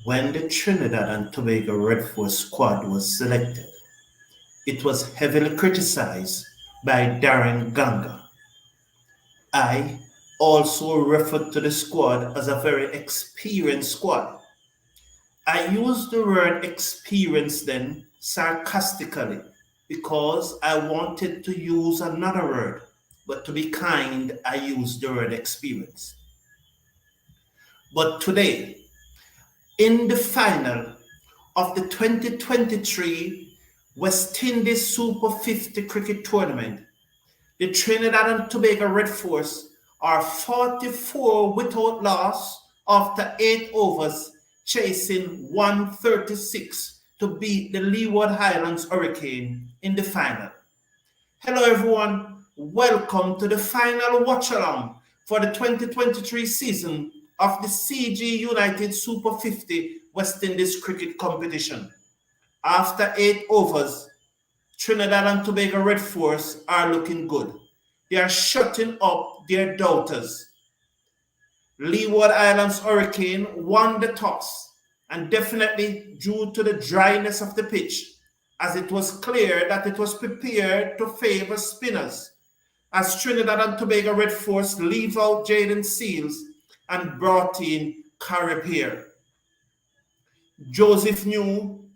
When the Trinidad and Tobago Red Force squad was selected, it was heavily criticized by Darren Ganga. I also referred to the squad as a very experienced squad. I used the word experience then sarcastically because I wanted to use another word, but to be kind, I used the word experience. But today, in the final of the 2023 West Indies Super 50 cricket tournament, the Trinidad and Tobago Red Force are 44 without loss after 8 overs, chasing 136 to beat the Leeward Highlands Hurricane in the final. Hello everyone, welcome to the final watch-along for the 2023 season of the CG United Super 50 West Indies cricket competition. After 8 overs, Trinidad and Tobago Red Force are looking good. They are shutting up their doubters. Leeward Islands Hurricane won the toss, and definitely due to the dryness of the pitch, as it was clear that it was prepared to favor spinners, as Trinidad and Tobago Red Force leave out Jaden Seals and brought in Cariah. Joseph knew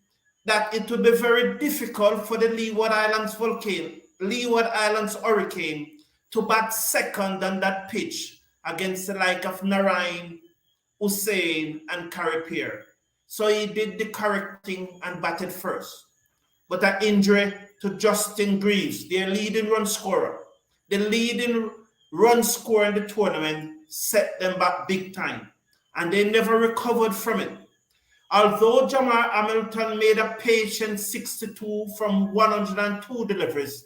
that it would be very difficult for the Leeward Islands Hurricane to bat second on that pitch against the like of Narine, Hussain, and Cariah. So he did the correct thing and batted first. But an injury to Justin Greaves, their leading run scorer, the leading run scorer in the tournament, set them back big time, and they never recovered from it. Although Jamar Hamilton made a patient 62 from 102 deliveries,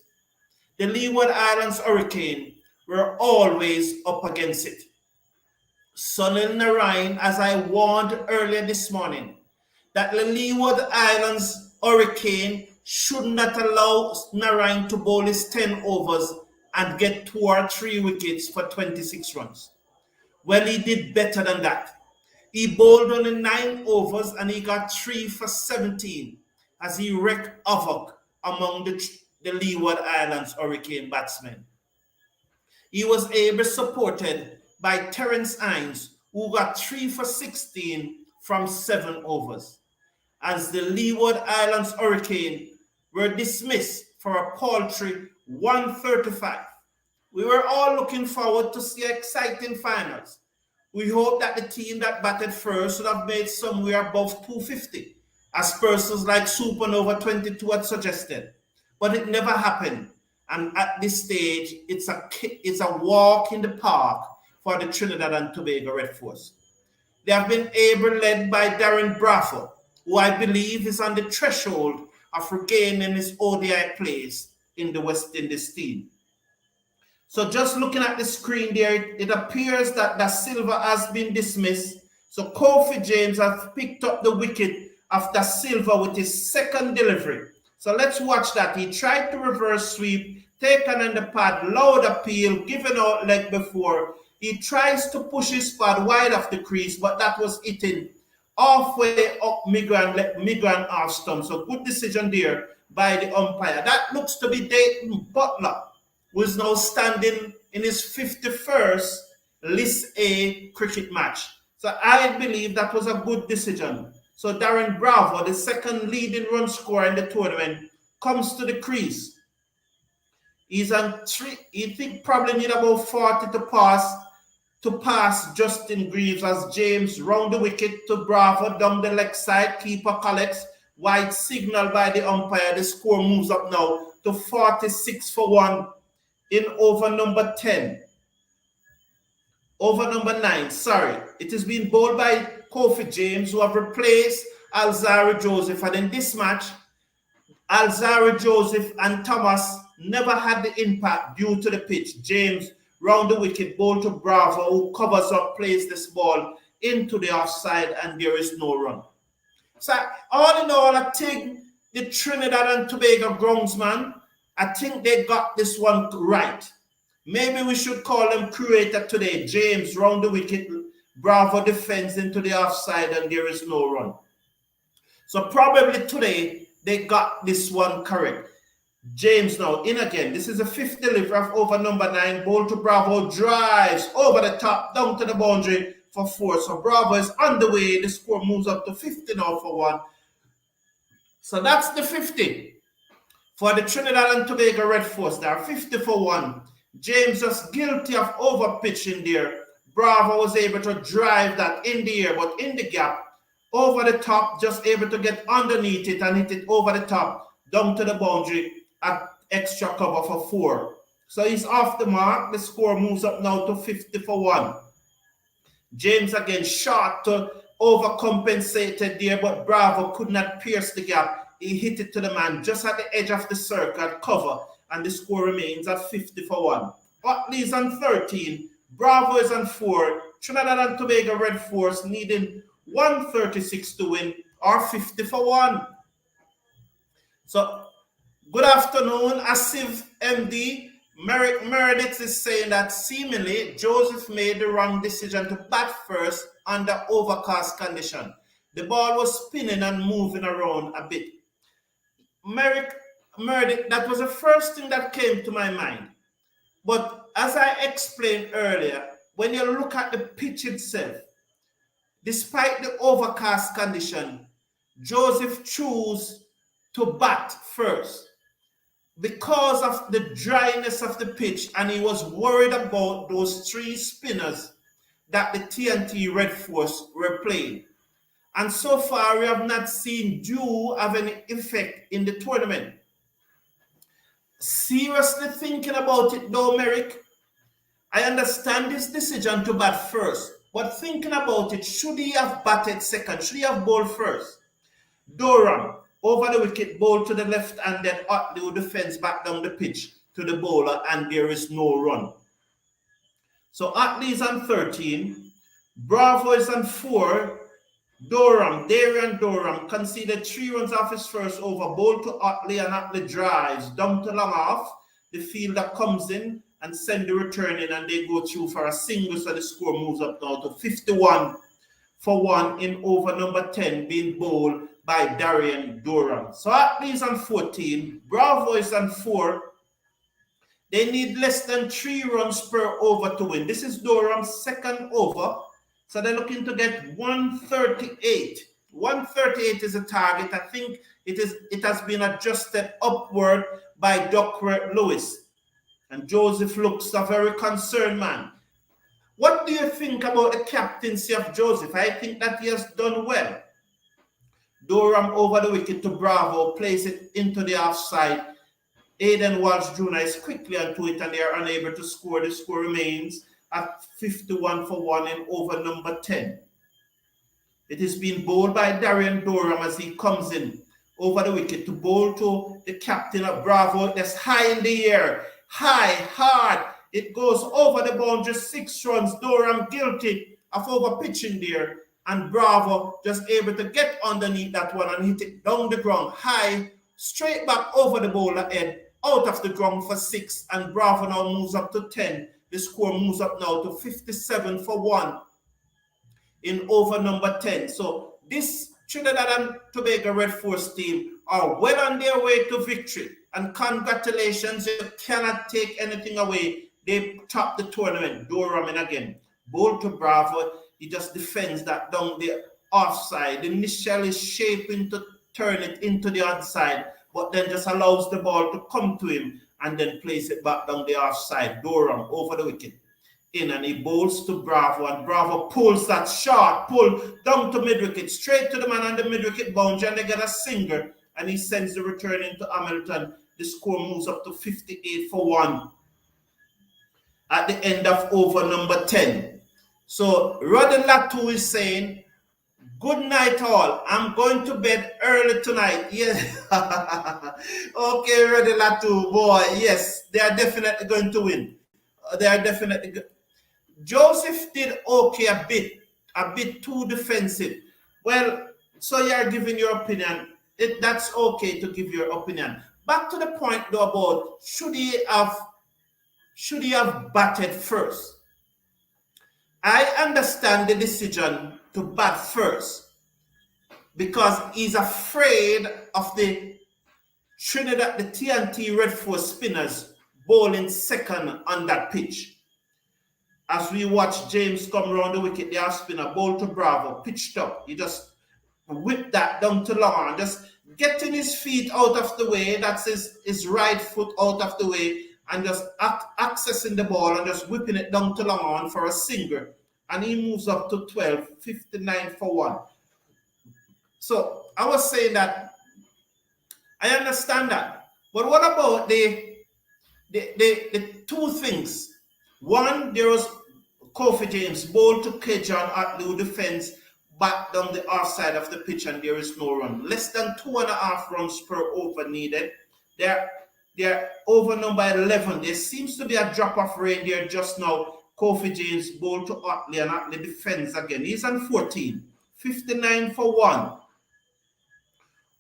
the Leeward Islands Hurricane were always up against it. Sunil Narine, as I warned earlier this morning, that the Leeward Islands Hurricane should not allow Narine to bowl his 10 overs and get 2 or 3 wickets for 26 runs. Well, he did better than that. He bowled only 9 overs and he got 3 for 17 as he wreaked havoc among the Leeward Islands Hurricane batsmen. He was ably supported by Terence Hines, who got 3 for 16 from 7 overs. As the Leeward Islands Hurricane were dismissed for a paltry 135. We were all looking forward to see exciting finals. We hope that the team that batted first would have made somewhere above 250, as persons like Supernova 22 had suggested. But it never happened. And at this stage, it's a walk in the park for the Trinidad and Tobago Red Force. They have been led by Darren Bravo, who I believe is on the threshold of regaining his ODI place in the West Indies team. So just looking at the screen there, it appears that Da Silva has been dismissed. So Kofi James has picked up the wicket of Da Silva with his second delivery. So let's watch that. He tried to reverse sweep, taken in the pad, loud appeal, given out leg before. He tries to push his pad wide of the crease, but that was hitting halfway up Migran half stump. So good decision there by the umpire. That looks to be Dayton Butler, who is now standing in his 51st List A cricket match. So I believe that was a good decision. So Darren Bravo, the second leading run scorer in the tournament, comes to the crease. He's on 3. He think probably need about 40 to pass Justin Greaves as James round the wicket to Bravo down the leg side. Keeper collects. White signal by the umpire. The score moves up now to 46 for 1 in over number 10. Over number 9, sorry. It is being bowled by Kofi James, who have replaced Alzarri Joseph. And in this match, Alzarri Joseph and Thomas never had the impact due to the pitch. James round the wicket, ball to Bravo, who covers up, plays this ball into the offside, and there is no run. So all in all, I think the Trinidad and Tobago groundsman, I think they got this one right. Maybe we should call them creator today. James round the wicket, Bravo defends into the offside and there is no run. So probably today they got this one correct. James now in again. This is a fifth delivery of over number 9. Ball to Bravo, drives over the top down to the boundary for 4. So Bravo is on the way. The score moves up to 50 now for 1. So that's the 50 for the Trinidad and Tobago Red Force. They are 50 for 1. James was guilty of over pitching there. Bravo was able to drive that in the air, but in the gap, over the top, just able to get underneath it and hit it over the top, down to the boundary at extra cover for 4. So he's off the mark. The score moves up now to 50 for 1. James again short to overcompensated there, but Bravo could not pierce the gap. He hit it to the man just at the edge of the circle at cover, and the score remains at 50 for 1. Ottley is on 13. Bravo is on 4. Trinidad and Tobago Red Force needing 136 to win, or 50 for 1. So, good afternoon, Asif MD. Merrick Meredith is saying that seemingly Joseph made the wrong decision to bat first under overcast condition. The ball was spinning and moving around a bit. Merrick Meredith, that was the first thing that came to my mind. But as I explained earlier, when you look at the pitch itself, despite the overcast condition, Joseph chose to bat first because of the dryness of the pitch, and he was worried about those 3 spinners that the TNT Red Force were playing. And so far, we have not seen dew have any effect in the tournament. Seriously thinking about it though, Merrick, I understand this decision to bat first, but thinking about it, should he have batted second? Should he have bowled first? Doram, over the wicket, ball to the left, and then Ottley who defends back down the pitch to the bowler, and there is no run. So Ottley is on 13. Bravo is on 4. Darien Doram conceded 3 runs off his first over. Ball to Ottley, and Ottley drives down to long off. The fielder comes in and send the return in, and they go through for a single. So the score moves up now to 51 for 1 in over number 10, being bowled by Darien Doram. So Ottley is on 14. Bravo is on 4. They need less than 3 runs per over to win. This is Doram's second over. So they're looking to get 138. 138 is a target. I think it has been adjusted upward by Duckworth Lewis. And Joseph looks a very concerned man. What do you think about the captaincy of Joseph? I think that he has done well. Doram over the wicket to Bravo, plays it into the offside. Hayden Walsh Jr. is quickly onto it, and they are unable to score. The score remains at 51 for 1 in over number 10. It is being bowled by Darien Doram as he comes in over the wicket to bowl to the captain of Bravo. That's high in the air, high, hard. It goes over the boundary, 6 runs. Doram guilty of over pitching there, and Bravo just able to get underneath that one and hit it down the ground, high, straight back over the bowler head, out of the ground for 6, and Bravo now moves up to 10. The score moves up now to 57 for 1 in over number 10. So this Trinidad and Tobago Red Force team are well on their way to victory. And congratulations, you cannot take anything away. They topped the tournament. Doram in again. Bowl to Bravo. He just defends that down the offside. Initially shaping to turn it into the onside, but then just allows the ball to come to him and then place it back down the offside. Doram over the wicket in, and he bowls to Bravo, and Bravo pulls that short pull down to mid-wicket, straight to the man on the mid-wicket boundary, and they get a single, and he sends the return into Hamilton. The score moves up to 58 for 1 at the end of over number 10. So Roddy Latu is saying, good night all. I'm going to bed early tonight. Yeah. Okay, Roddy Latu, boy. Yes, they are definitely going to win. They are definitely good. Joseph did okay a bit too defensive. Well, so you are giving your opinion. That's okay to give your opinion. Back to the point though about should he have batted first? I understand the decision to bat first because he's afraid of the Trinidad, the TNT Red Force spinners bowling second on that pitch. As we watch James come round the wicket, the off spinner bowl to Bravo, pitched up. He just whipped that down to long on, just getting his feet out of the way. That's his right foot out of the way, and just accessing the ball and just whipping it down to long on for a single. And he moves up to 12, 59 for 1. So I was saying that I understand that. But what about the two things? One, there was Kofi James ball to Kjorn Ottley, who defends back down the offside of the pitch, and there is no run. Less than 2.5 runs per over needed. They're over number 11. There seems to be a drop of rain there just now. Kofi James ball to Ottley, and Ottley defends again. He's on 14. 59 for 1.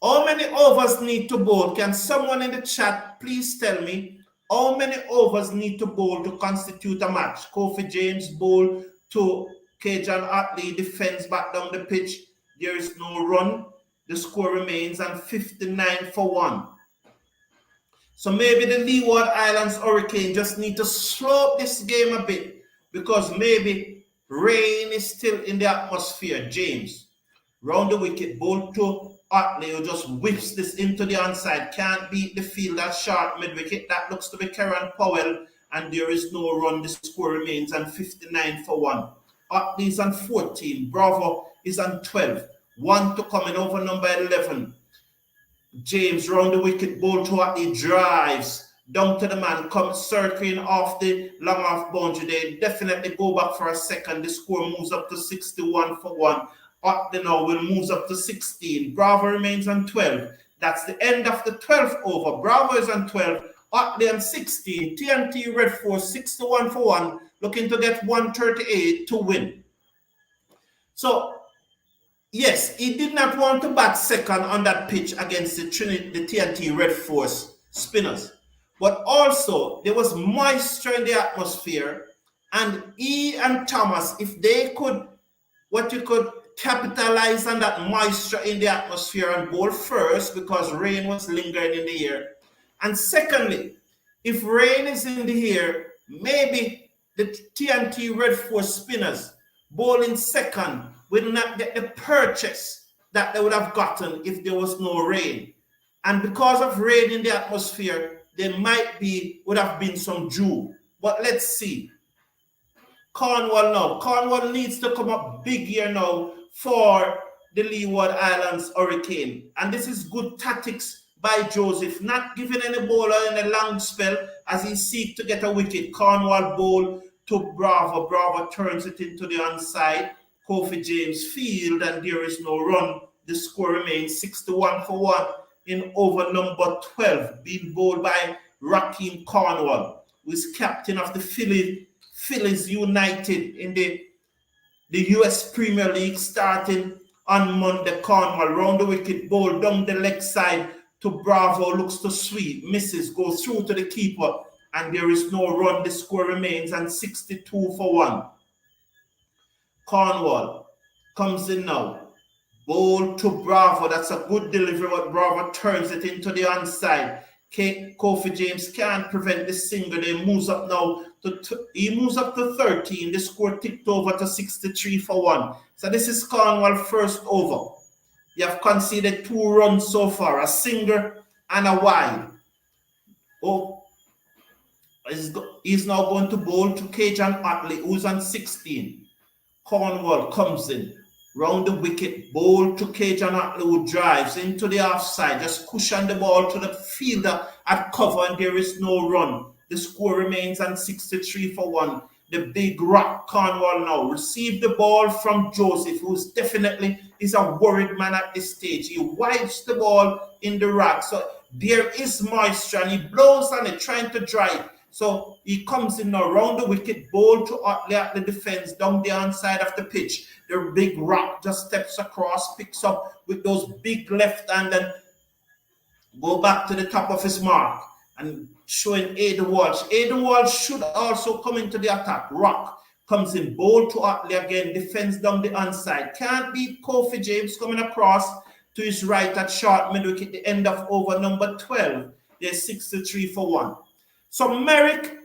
How many overs need to bowl? Can someone in the chat please tell me how many overs need to bowl to constitute a match? Kofi James bowl to Kjorn Ottley, defends back down the pitch. There is no run. The score remains on 59 for 1. So maybe the Leeward Islands Hurricane just need to slow up this game a bit because maybe rain is still in the atmosphere. James, round the wicket, bowl to Ottley, who just whips this into the onside. Can't beat the fielder short mid-wicket. That looks to be Karen Powell, and there is no run. The score remains on 59 for 1. Ottley is on 14. Bravo is on 12. 1 to come in over number 11. James round the wicket, bowl to Ottley, drives down to the man, comes circling off the long off boundary. They definitely go back for a second. The score moves up to 61 for 1. Ottley now will move up to 16. Bravo remains on 12. That's the end of the 12th over. Bravo is on 12. Ottley on 16. TNT Red Force 61 for 1. Looking to get 138 to win. So, yes, he did not want to bat second on that pitch against the TNT Red Force spinners. But also, there was moisture in the atmosphere. And he and Thomas, if they could, capitalize on that moisture in the atmosphere and bowl first because rain was lingering in the air. And secondly, if rain is in the air, maybe the TNT Red Force spinners bowling second will not get the purchase that they would have gotten if there was no rain. And because of rain in the atmosphere, there would have been some dew. But let's see. Cornwall now. Cornwall needs to come up big here now for the Leeward Islands Hurricane. And this is good tactics by Joseph, not giving any bowler in a long spell as he seeks to get a wicket. Cornwall bowl to Bravo. Bravo turns it into the onside. Kofi James field, and there is no run. The score remains 61 for 1 in over number 12, being bowled by Rakeem Cornwall, who is captain of the Phillies United in the US Premier League, starting on Monday. Cornwall round the wicket, bowl down the leg side to Bravo, looks to sweep, misses, goes through to the keeper, and there is no run. The score remains on 62 for 1. Cornwall comes in now. Bowl to Bravo. That's a good delivery, but Bravo turns it into the onside. Kofi James can't prevent the single. He moves up now. He moves up to 13. The score ticked over to 63 for 1. So this is Cornwall first over. You have conceded 2 runs so far, a single and a wide. Oh, he's now going to bowl to Kjorn Ottley, who's on 16. Cornwall comes in, round the wicket, bowl to Kjorn Ottley, who drives into the offside, just cushion the ball to the fielder at cover, and there is no run. The score remains on 63 for 1. The big rock Cornwall now received the ball from Joseph, who's definitely is a worried man at this stage. He wipes the ball in the rack, so there is moisture, and he blows on it, trying to dry it. So he comes in now, round the wicket, bowl to Ottley at the defense, down the onside of the pitch. The big rock just steps across, picks up with those big left hand, and go back to the top of his mark and showing Hayden Walsh. Hayden Walsh should also come into the attack. Rock comes in, bowl to Ottley again, defends down the onside. Can't beat Kofi James coming across to his right at short mid-wicket, the end of over number 12. There's 63 for 1. So Merrick,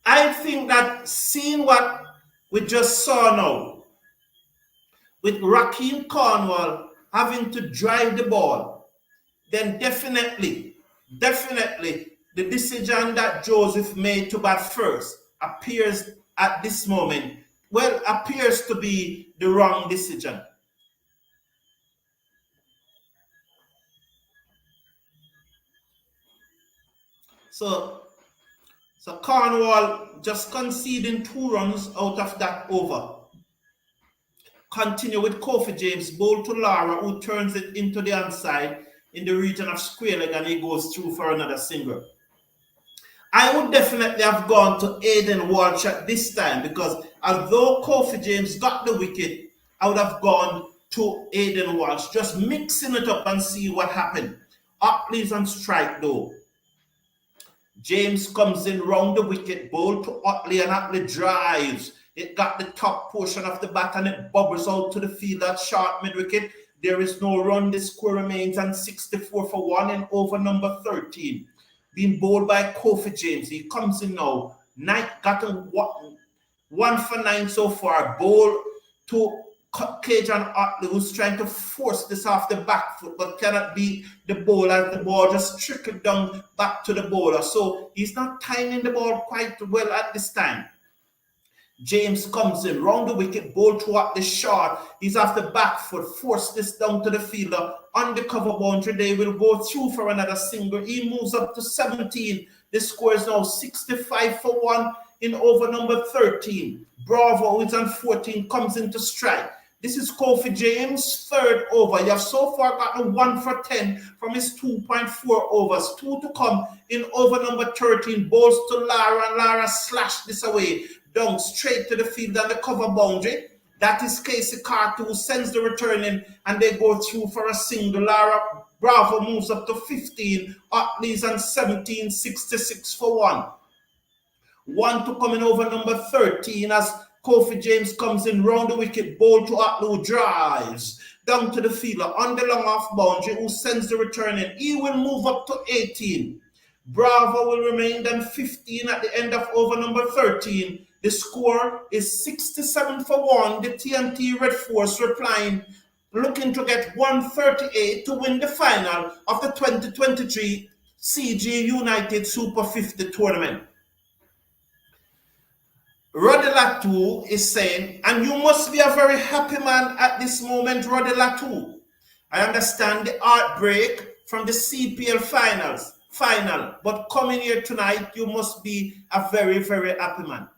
I think that seeing what we just saw now, with Rakeem Cornwall having to drive the ball, then definitely, the decision that Joseph made to bat first appears at this moment, appears to be the wrong decision. So Cornwall just conceding 2 runs out of that over. Continue with Kofi James, bowl to Lara, who turns it into the onside in the region of square leg, and he goes through for another single. I would definitely have gone to Hayden Walsh at this time, because although Kofi James got the wicket, I would have gone to Hayden Walsh, just mixing it up and see what happened. Ottley's on strike though. James comes in round the wicket, bowl to Ottley, and Ottley drives. It got the top portion of the bat and it bubbles out to the field at short mid-wicket. There is no run. The score remains on 64 for 1 in over number 13. Being bowled by Kofi James. He comes in now. Got a 1 for 9 so far. Bowl to Kjorn Ottley, who's trying to force this off the back foot, but cannot beat the bowler. The ball just trickled down back to the bowler. So he's not timing the ball quite well at this time. James comes in, round the wicket, bowl to Ottley short. He's off the back foot, force this down to the fielder. On the cover boundary, they will go through for another single. He moves up to 17. The score is now 65 for 1 in over number 13. Bravo, who is on 14, comes into strike. This is Kofi James' 3rd over. You have so far gotten 1 for 10 from his 2.4 overs. 2 to come in over number 13. Bowls to Lara, and Lara slashed this away. Down straight to the field on the cover boundary. That is Casey Carter, who sends the return in, and they go through for a single. Lara Bravo moves up to 15. Ottley's on 17, 66 for 1. 1 to come in over number 13 as Kofi James comes in round the wicket, bowl to Ottley, who drives down to the fielder on the long off boundary, who sends the return in. He will move up to 18. Bravo will remain on 15 at the end of over number 13. The score is 67 for 1. The TNT Red Force replying, looking to get 138 to win the final of the 2023 CG United Super 50 tournament. Roddy Latu is saying, and you must be a very happy man at this moment, Roddy Latu. I understand the heartbreak from the CPL final, but coming here tonight, you must be a very, very happy man.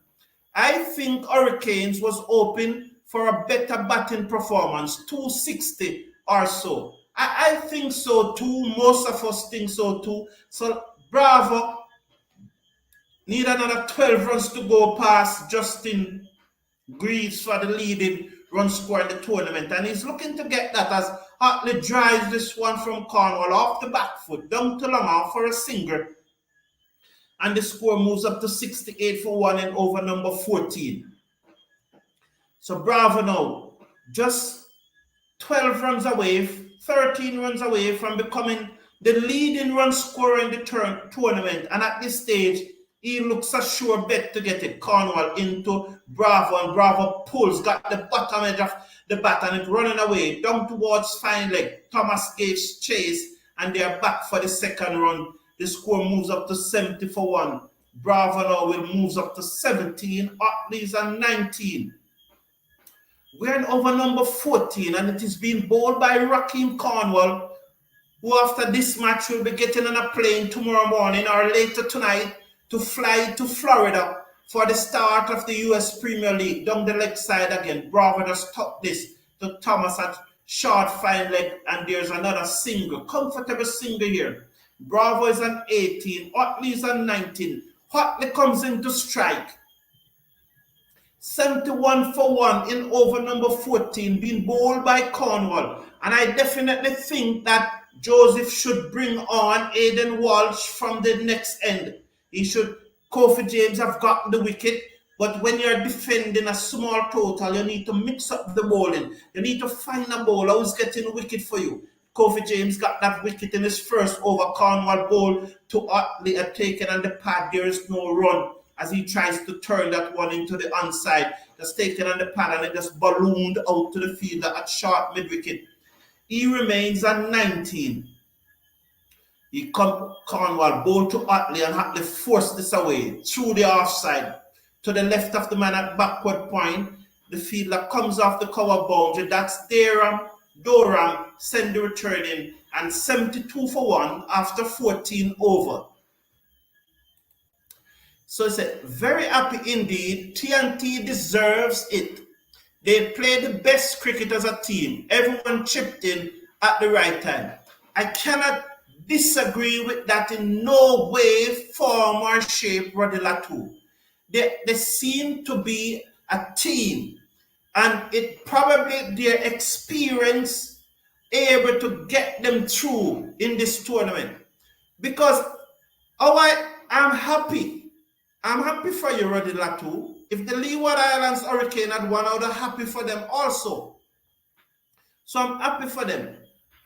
I think Hurricanes was open for a better batting performance, 260 or so. I think so too. Most of us think so too. So Bravo need another 12 runs to go past Justin Greaves for the leading run scorer in the tournament. And he's looking to get that as Ottley drives this one from Cornwall off the back foot, down to long for a single. And the score moves up to 68 for 1 in over number 14. So Bravo now, just 12 runs away, 13 runs away from becoming the leading run scorer in the tournament. And at this stage, he looks a sure bet to get it. Cornwall into Bravo, and Bravo pulls, got the bottom edge of the bat, and it's running away down towards fine leg. Thomas gives chase, and they are back for the second run. The score moves up to 70 for 1. Bravo now will move up to 17. Ottley's on 19. We're in over number 14, and it is being bowled by Rakeem Cornwall, who after this match will be getting on a plane tomorrow morning or later tonight to fly to Florida for the start of the US Premier League. Down the leg side again. Bravo just tucked this to Thomas at short fine leg, and there's another single. Comfortable single here. Bravo is on 18. Ottley is on 19. Ottley comes into strike. 71 for 1 in over number 14, being bowled by Cornwall. And I definitely think that Joseph should bring on Hayden Walsh from the next end. Kofi James have gotten the wicket. But when you're defending a small total, you need to mix up the bowling. You need to find a bowler who's getting a wicket for you. Kofi James got that wicket in his first over. Cornwall bowled to Ottley had taken on the pad. There is no run as he tries to turn that one into the onside. Just taken on the pad and it just ballooned out to the fielder at short mid-wicket. He remains on 19. Cornwall bowled to Ottley and Ottley forced this away through the offside. To the left of the man at backward point, the fielder comes off the cover boundary. That's Darien Doram send the return in and 72 for 1 after 14 over. So it's very happy indeed. TNT deserves it. They played the best cricket as a team. Everyone chipped in at the right time. I cannot disagree with that in no way, form, or shape, Rodilatu. They seem to be a team, and it probably their experience able to get them through in this tournament. Because I'm happy. I'm happy for you, Rodilatu. If the Leeward Islands Hurricane had won, I would have happy for them also. So I'm happy for them.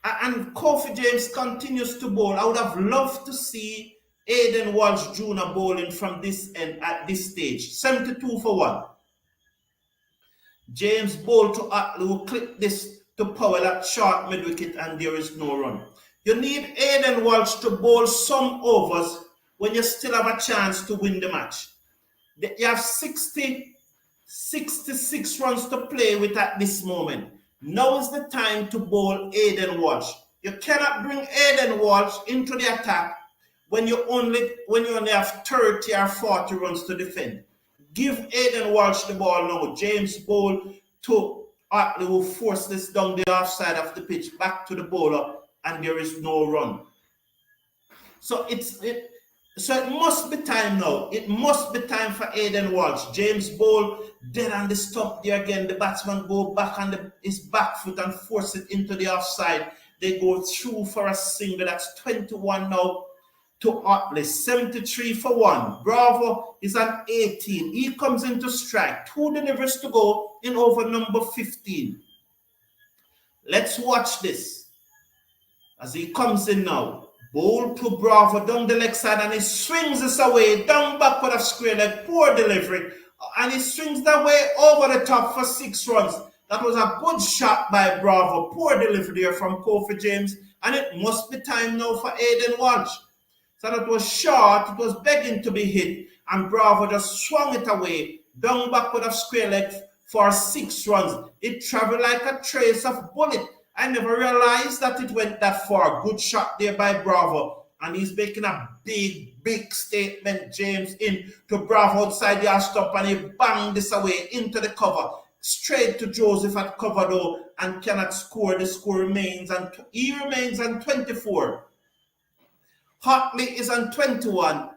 And Kofi James continues to bowl. I would have loved to see Hayden Walsh Jr. bowling from this end at this stage. 72 for 1. James bowled to Ottley, who clipped this to Powell at short mid-wicket, and there is no run. You need Hayden Walsh to bowl some overs when you still have a chance to win the match. You have 66 runs to play with at this moment. Now is the time to bowl Hayden Walsh. You cannot bring Hayden Walsh into the attack when you only have 30 or 40 runs to defend. Give Hayden Walsh the ball now. James bowled to Ottley, who forced this down the offside of the pitch back to the bowler, and there is no run. So it must be time now. It must be time for Hayden Walsh. James bowled dead on the stump there again. The batsman go back on his back foot and force it into the offside. They go through for a single. That's 21 now to Ottley. 73 for 1. Bravo is on 18. He comes into strike. 2 deliveries to go in over number 15. Let's watch this as he comes in now. Bowl to Bravo down the leg side, and he swings this away down backward of square leg. Poor delivery, and he swings that way over the top for 6 runs. That was a good shot by Bravo. Poor delivery there from Kofi James, and it must be time now for Hayden Walsh. So that was short, it was begging to be hit, and Bravo just swung it away down backward of square leg for 6 runs. It traveled like a trace of bullet. I never realized that it went that far. Good shot there by Bravo. And he's making a big statement, James, in to Bravo outside the stop, and he banged this away into the cover. Straight to Joseph at cover though, and cannot score. The score remains, and he remains on 24. Ottley is on 21.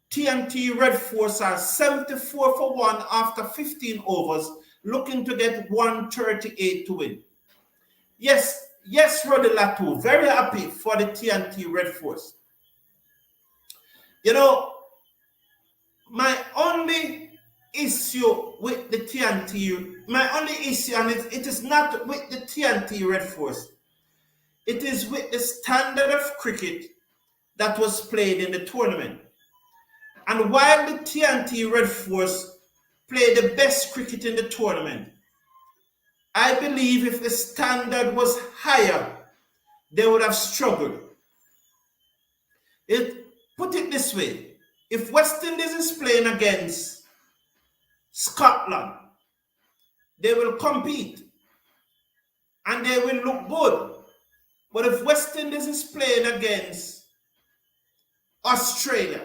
TNT Red Force are 74 for 1 after 15 overs, looking to get 138 to win. Yes, Rodilatu, very happy for the TNT Red Force. You know, my only issue with the TNT, and it is not with the TNT Red Force. It is with the standard of cricket that was played in the tournament. And while the TNT Red Force played the best cricket in the tournament, I believe if the standard was higher, they would have struggled. Put it this way, if West Indies is playing against Scotland, they will compete and they will look good. But if West Indies is playing against Australia,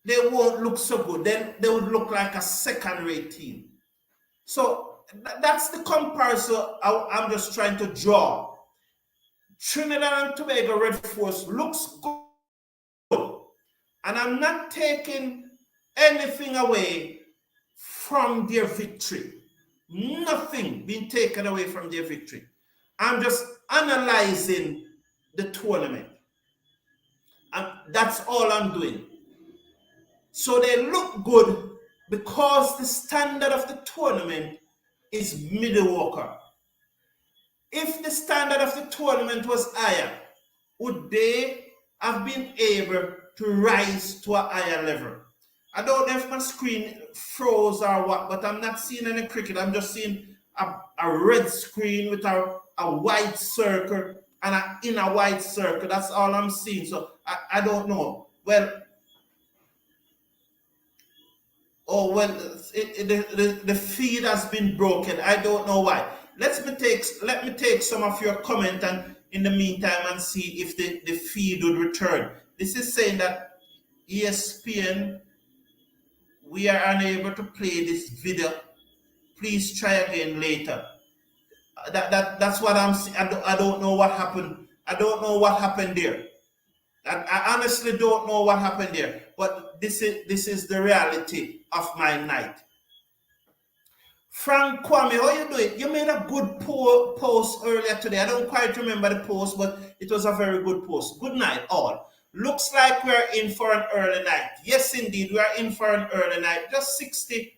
they won't look so good. Then they would look like a second-rate team. So that's the comparison I'm just trying to draw. Trinidad and Tobago Red Force looks good. And I'm not taking anything away from their victory. Nothing being taken away from their victory. I'm just analyzing the tournament. And that's all I'm doing. So they look good because the standard of the tournament is mediocre. If the standard of the tournament was higher, would they have been able to rise to a higher level? I don't know if my screen froze or what, but I'm not seeing any cricket. I'm just seeing a red screen with a white circle and an inner white circle. That's all I'm seeing. So I don't know. Well, the feed has been broken. I don't know why. Let me take some of your comment and in the meantime and see if the feed would return. This is saying that ESPN, we are unable to play this video. Please try again later. That's what I'm saying. I don't know what happened. I don't know what happened there. I honestly don't know what happened there. But this is the reality of my night. Frank Kwame, how you doing? You made a good post earlier today. I don't quite remember the post, but it was a very good post. Good night, all. Looks like we're in for an early night. Yes, indeed, we are in for an early night. Just 60,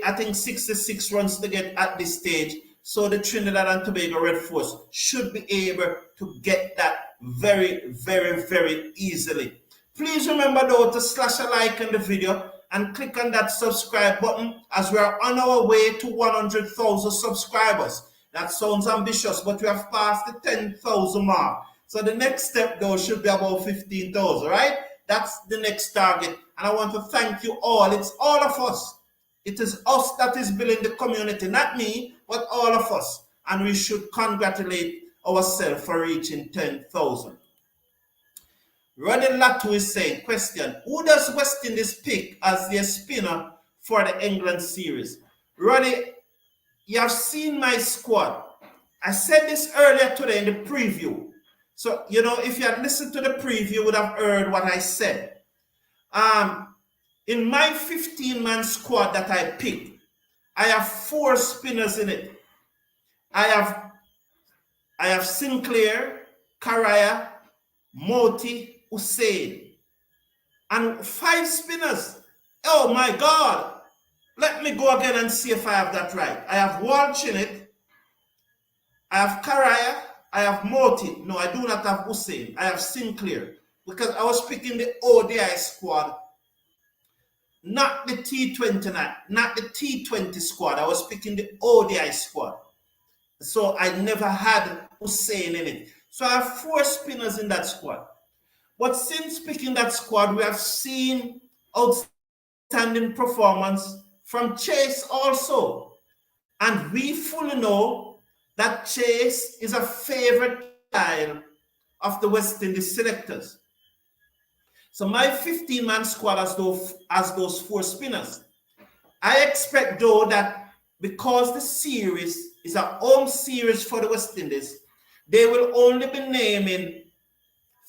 I think 66 runs to get at this stage. So the Trinidad and Tobago Red Force should be able to get that very, very, very easily. Please remember though to slash a like on the video and click on that subscribe button as we are on our way to 100,000 subscribers. That sounds ambitious, but we have passed the 10,000 mark. So the next step though should be about 15,000, right? That's the next target. And I want to thank you all. It's all of us. It is us that is building the community, not me, but all of us. And we should congratulate ourselves for reaching 10,000. Roddy Latu is saying, question, who does West Indies pick as their spinner for the England series? Roddy, you have seen my squad. I said this earlier today in the preview. So, you know, if you had listened to the preview, you would have heard what I said. In my 15-man squad that I picked, I have 4 spinners in it. I have Sinclair, Cariah, Moti, Hussein, and 5 spinners. Oh my God! Let me go again and see if I have that right. I have Walsh in it. I have Cariah. I have Moti. No, I do not have Hussein. I have Sinclair because I was picking the ODI squad, not the T20, not the T20 squad. I was picking the ODI squad. So I never had Hussein in it. So I have 4 spinners in that squad. But since picking that squad, we have seen outstanding performance from Chase also. And we fully know that Chase is a favorite style of the West Indies selectors. So my 15-man squad has those 4 spinners. I expect though that because the series is a home series for the West Indies, they will only be naming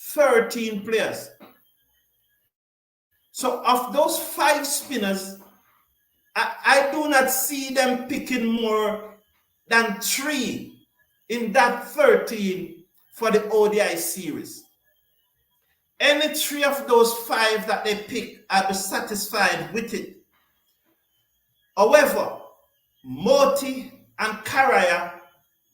13 players. So of those 5 spinners, I do not see them picking more than 3 in that 13 for the ODI series. Any 3 of those 5 that they pick, I'll be satisfied with it. However, Moti and Cariah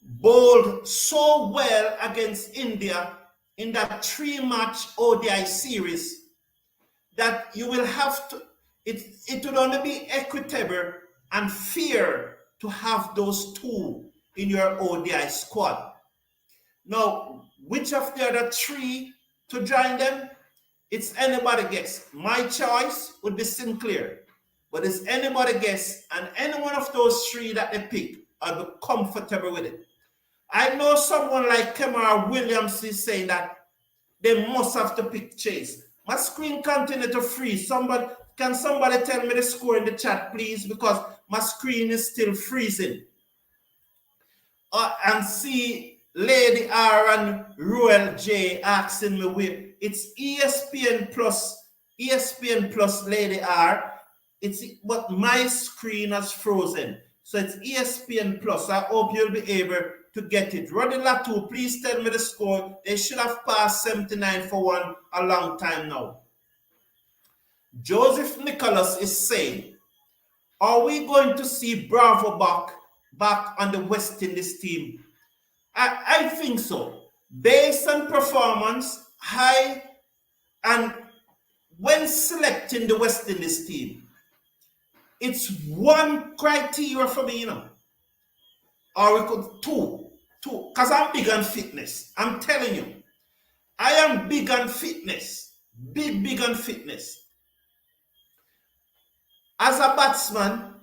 bowled so well against India in that 3-match ODI series that you will have to, it would only be equitable and fair to have those 2 in your ODI squad. Now, which of the other 3 to join them? It's anybody guess. My choice would be Sinclair. But it's anybody guess, and any one of those 3 that they pick, I'll be comfortable with it. I know someone like Kemar Williams is saying that they must have to pick Chase. My screen continue to freeze. Can somebody tell me the score in the chat, please? Because my screen is still freezing. And see Lady R and Royal J asking me where. It's ESPN plus Lady R. But my screen has frozen. So it's ESPN plus. I hope you'll be able to get it. Roddy Latu, please tell me the score. They should have passed 79 for 1 a long time now. Joseph Nicholas is saying, are we going to see Bravo back on the West Indies team? I think so. Based on performance, high, and when selecting the West Indies team, it's one criteria for me, or we could two, because I'm big on fitness. I'm telling you, I am big on fitness, big on fitness. As a batsman,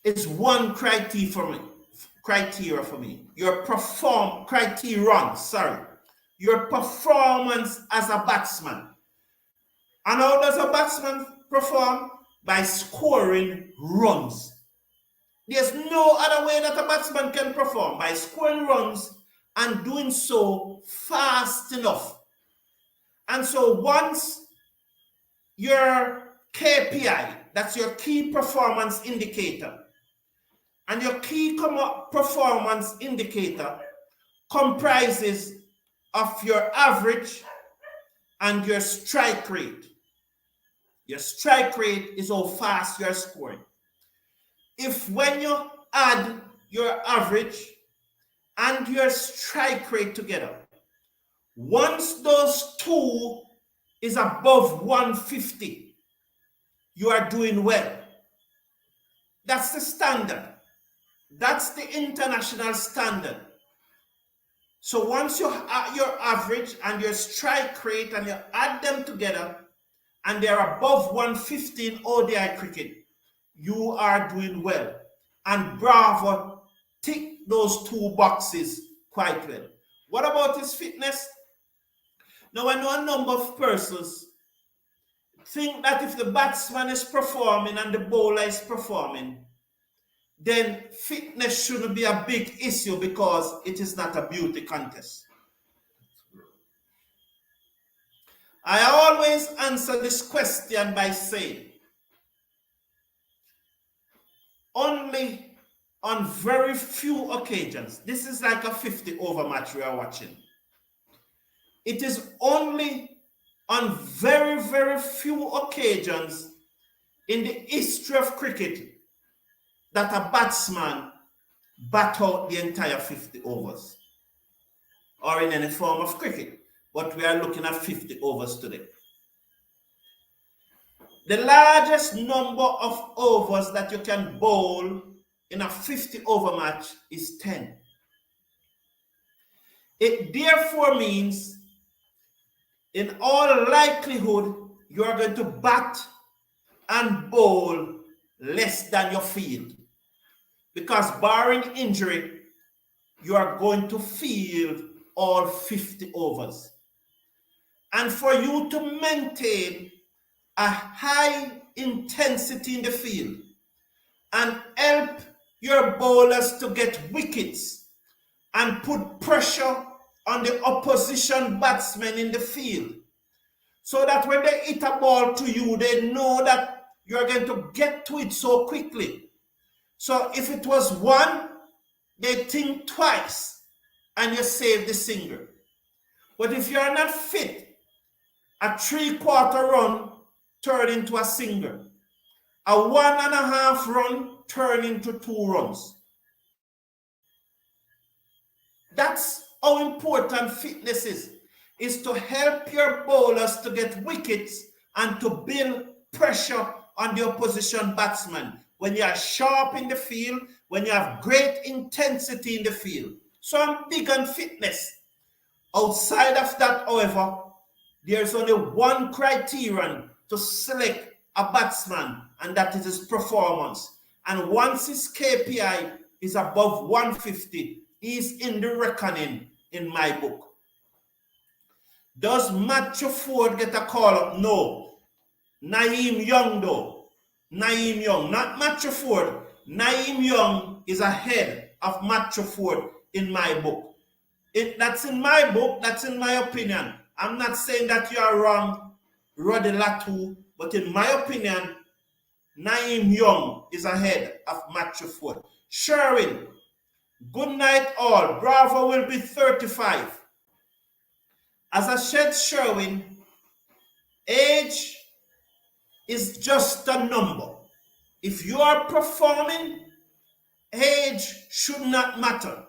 it's one criteria for me. Your performance as a batsman. And how does a batsman perform? By scoring runs. There's no other way that a batsman can perform, by scoring runs and doing so fast enough. And so once your KPI, that's your key performance indicator, and your key performance indicator comprises of your average and your strike rate. Your strike rate is how fast you're scoring. If when you add your average and your strike rate together, once those two is above 150, you are doing well. That's the standard. That's the international standard. So once you add your average and your strike rate and you add them together and they're above 150 in ODI cricket, you are doing well. And Bravo tick those two boxes quite well. What about his fitness? Now, I know a number of persons think that if the batsman is performing and the bowler is performing, then fitness shouldn't be a big issue because it is not a beauty contest. I always answer this question by saying, only on very few occasions, this is like a 50 over match we are watching. It is only on very few occasions in the history of cricket that a batsman bat out the entire 50 overs, or in any form of cricket, but we are looking at 50 overs today. The largest number of overs that you can bowl in a 50 over match is 10. It therefore means, in all likelihood, you are going to bat and bowl less than your field. Because barring injury, you are going to field all 50 overs. And for you to maintain a high intensity in the field and help your bowlers to get wickets and put pressure on the opposition batsmen in the field, so that when they hit a ball to you, they know that you're going to get to it so quickly. So if it was one, they think twice and you save the single. But if you're not fit, a 3/4 run turn into a single. A 1.5 run turn into 2 runs. That's how important fitness is to help your bowlers to get wickets and to build pressure on the opposition batsman when you are sharp in the field, when you have great intensity in the field. So I'm big on fitness. Outside of that, however, there's only one criterion to select a batsman, and that is his performance. And once his KPI is above 150, he's in the reckoning in my book. Does Matthew Ford get a call up? No. Naeem Young though. Naeem Young, not Matthew Ford. Naeem Young is ahead of Matthew Ford in my book. That's in my book, that's in my opinion. I'm not saying that you are wrong, Roddy Latu, but in my opinion, Naeem Young is ahead of Matthew Ford. Sherwin, good night all. Bravo will be 35. As I said, Sherwin, age is just a number. If you are performing, age should not matter.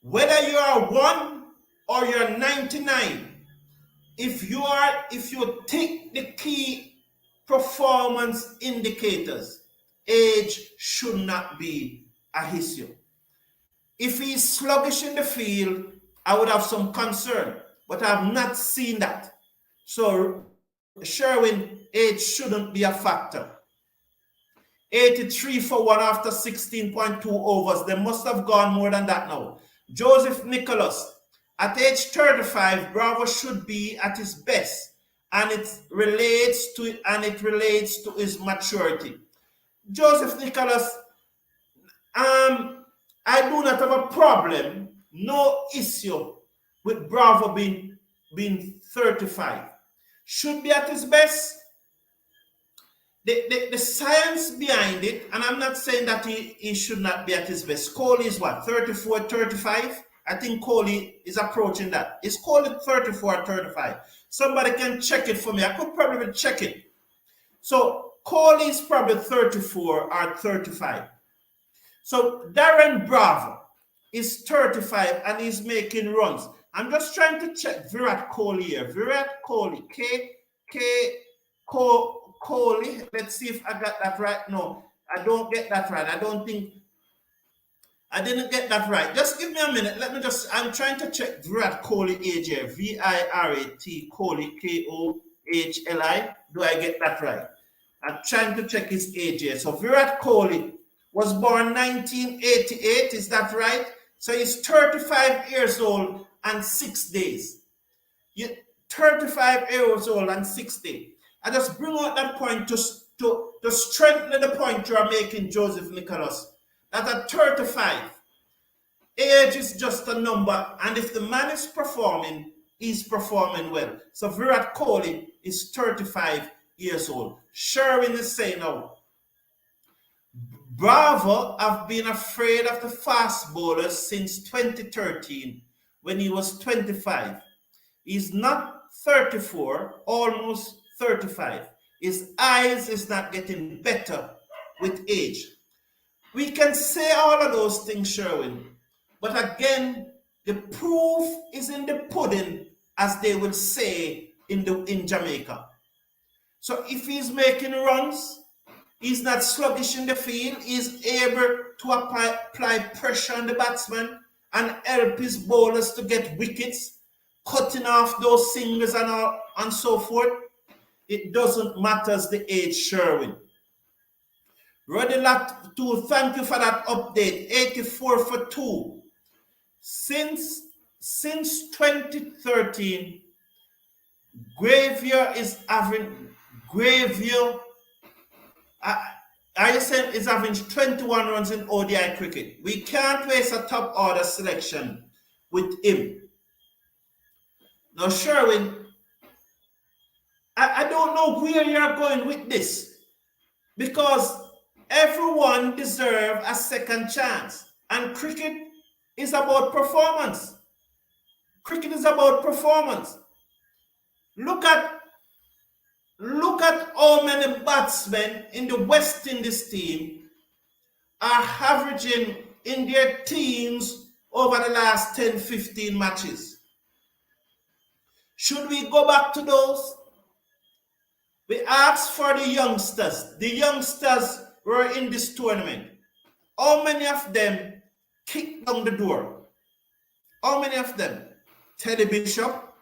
Whether you are 1 or you're 99, if you take the key performance indicators, age should not be a issue. If he's sluggish in the field, I would have some concern, but I have not seen that. So Sherwin, age shouldn't be a factor. 83 for 1 after 16.2 overs. They must have gone more than that now. Joseph Nicholas, at age 35, Bravo should be at his best, and it relates to his maturity. Joseph Nicholas, I do not have a problem, no issue with Bravo being 35. Should be at his best. The science behind it, and I'm not saying that he should not be at his best. Kohli is what, 34, 35? I think Kohli is approaching that. Is Kohli 34 or 35? Somebody can check it for me. I could probably check it. So Kohli is probably 34 or 35. So Darren Bravo is 35 and he's making runs. I'm just trying to check Virat Kohli here. Virat Kohli, Kohli. Let's see if I got that right. No, I don't get that right. I didn't get that right. Just give me a minute. I'm trying to check Virat Kohli age here. Virat Kohli, Kohli. Do I get that right? I'm trying to check his age here. So Virat Kohli was born 1988. Is that right? So he's 35 years old and 6 days. 35 years old and 6 days. I just bring out that point to strengthen the point you are making, Joseph Nicholas, that at 35, age is just a number, and if the man is performing, he's performing well. So Virat Kohli is 35 years old. Sherwin is saying now, Bravo have been afraid of the fast bowlers since 2013 when he was 25. He's not 34, almost 35. His eyes is not getting better with age. We can say all of those things, Sherwin, but again, the proof is in the pudding, as they will say in Jamaica. So if he's making runs, he's not sluggish in the field, he's able to apply pressure on the batsman and help his bowlers to get wickets, cutting off those singles and so forth. It doesn't matter the age, Sherwin. Rodilat 2, thank you for that update. 84 for 2. Since 2013, Greaves is having is having 21 runs in ODI cricket. We can't waste a top order selection with him. Now, Sherwin, I don't know where you're going with this, because everyone deserves a second chance, and cricket is about performance. Cricket is about performance. Look at how many batsmen in the West Indies team are averaging in their teams over the last 10-15 matches. Should we go back to those? We asked for the youngsters. The youngsters were in this tournament. How many of them kicked down the door? How many of them? Teddy Bishop,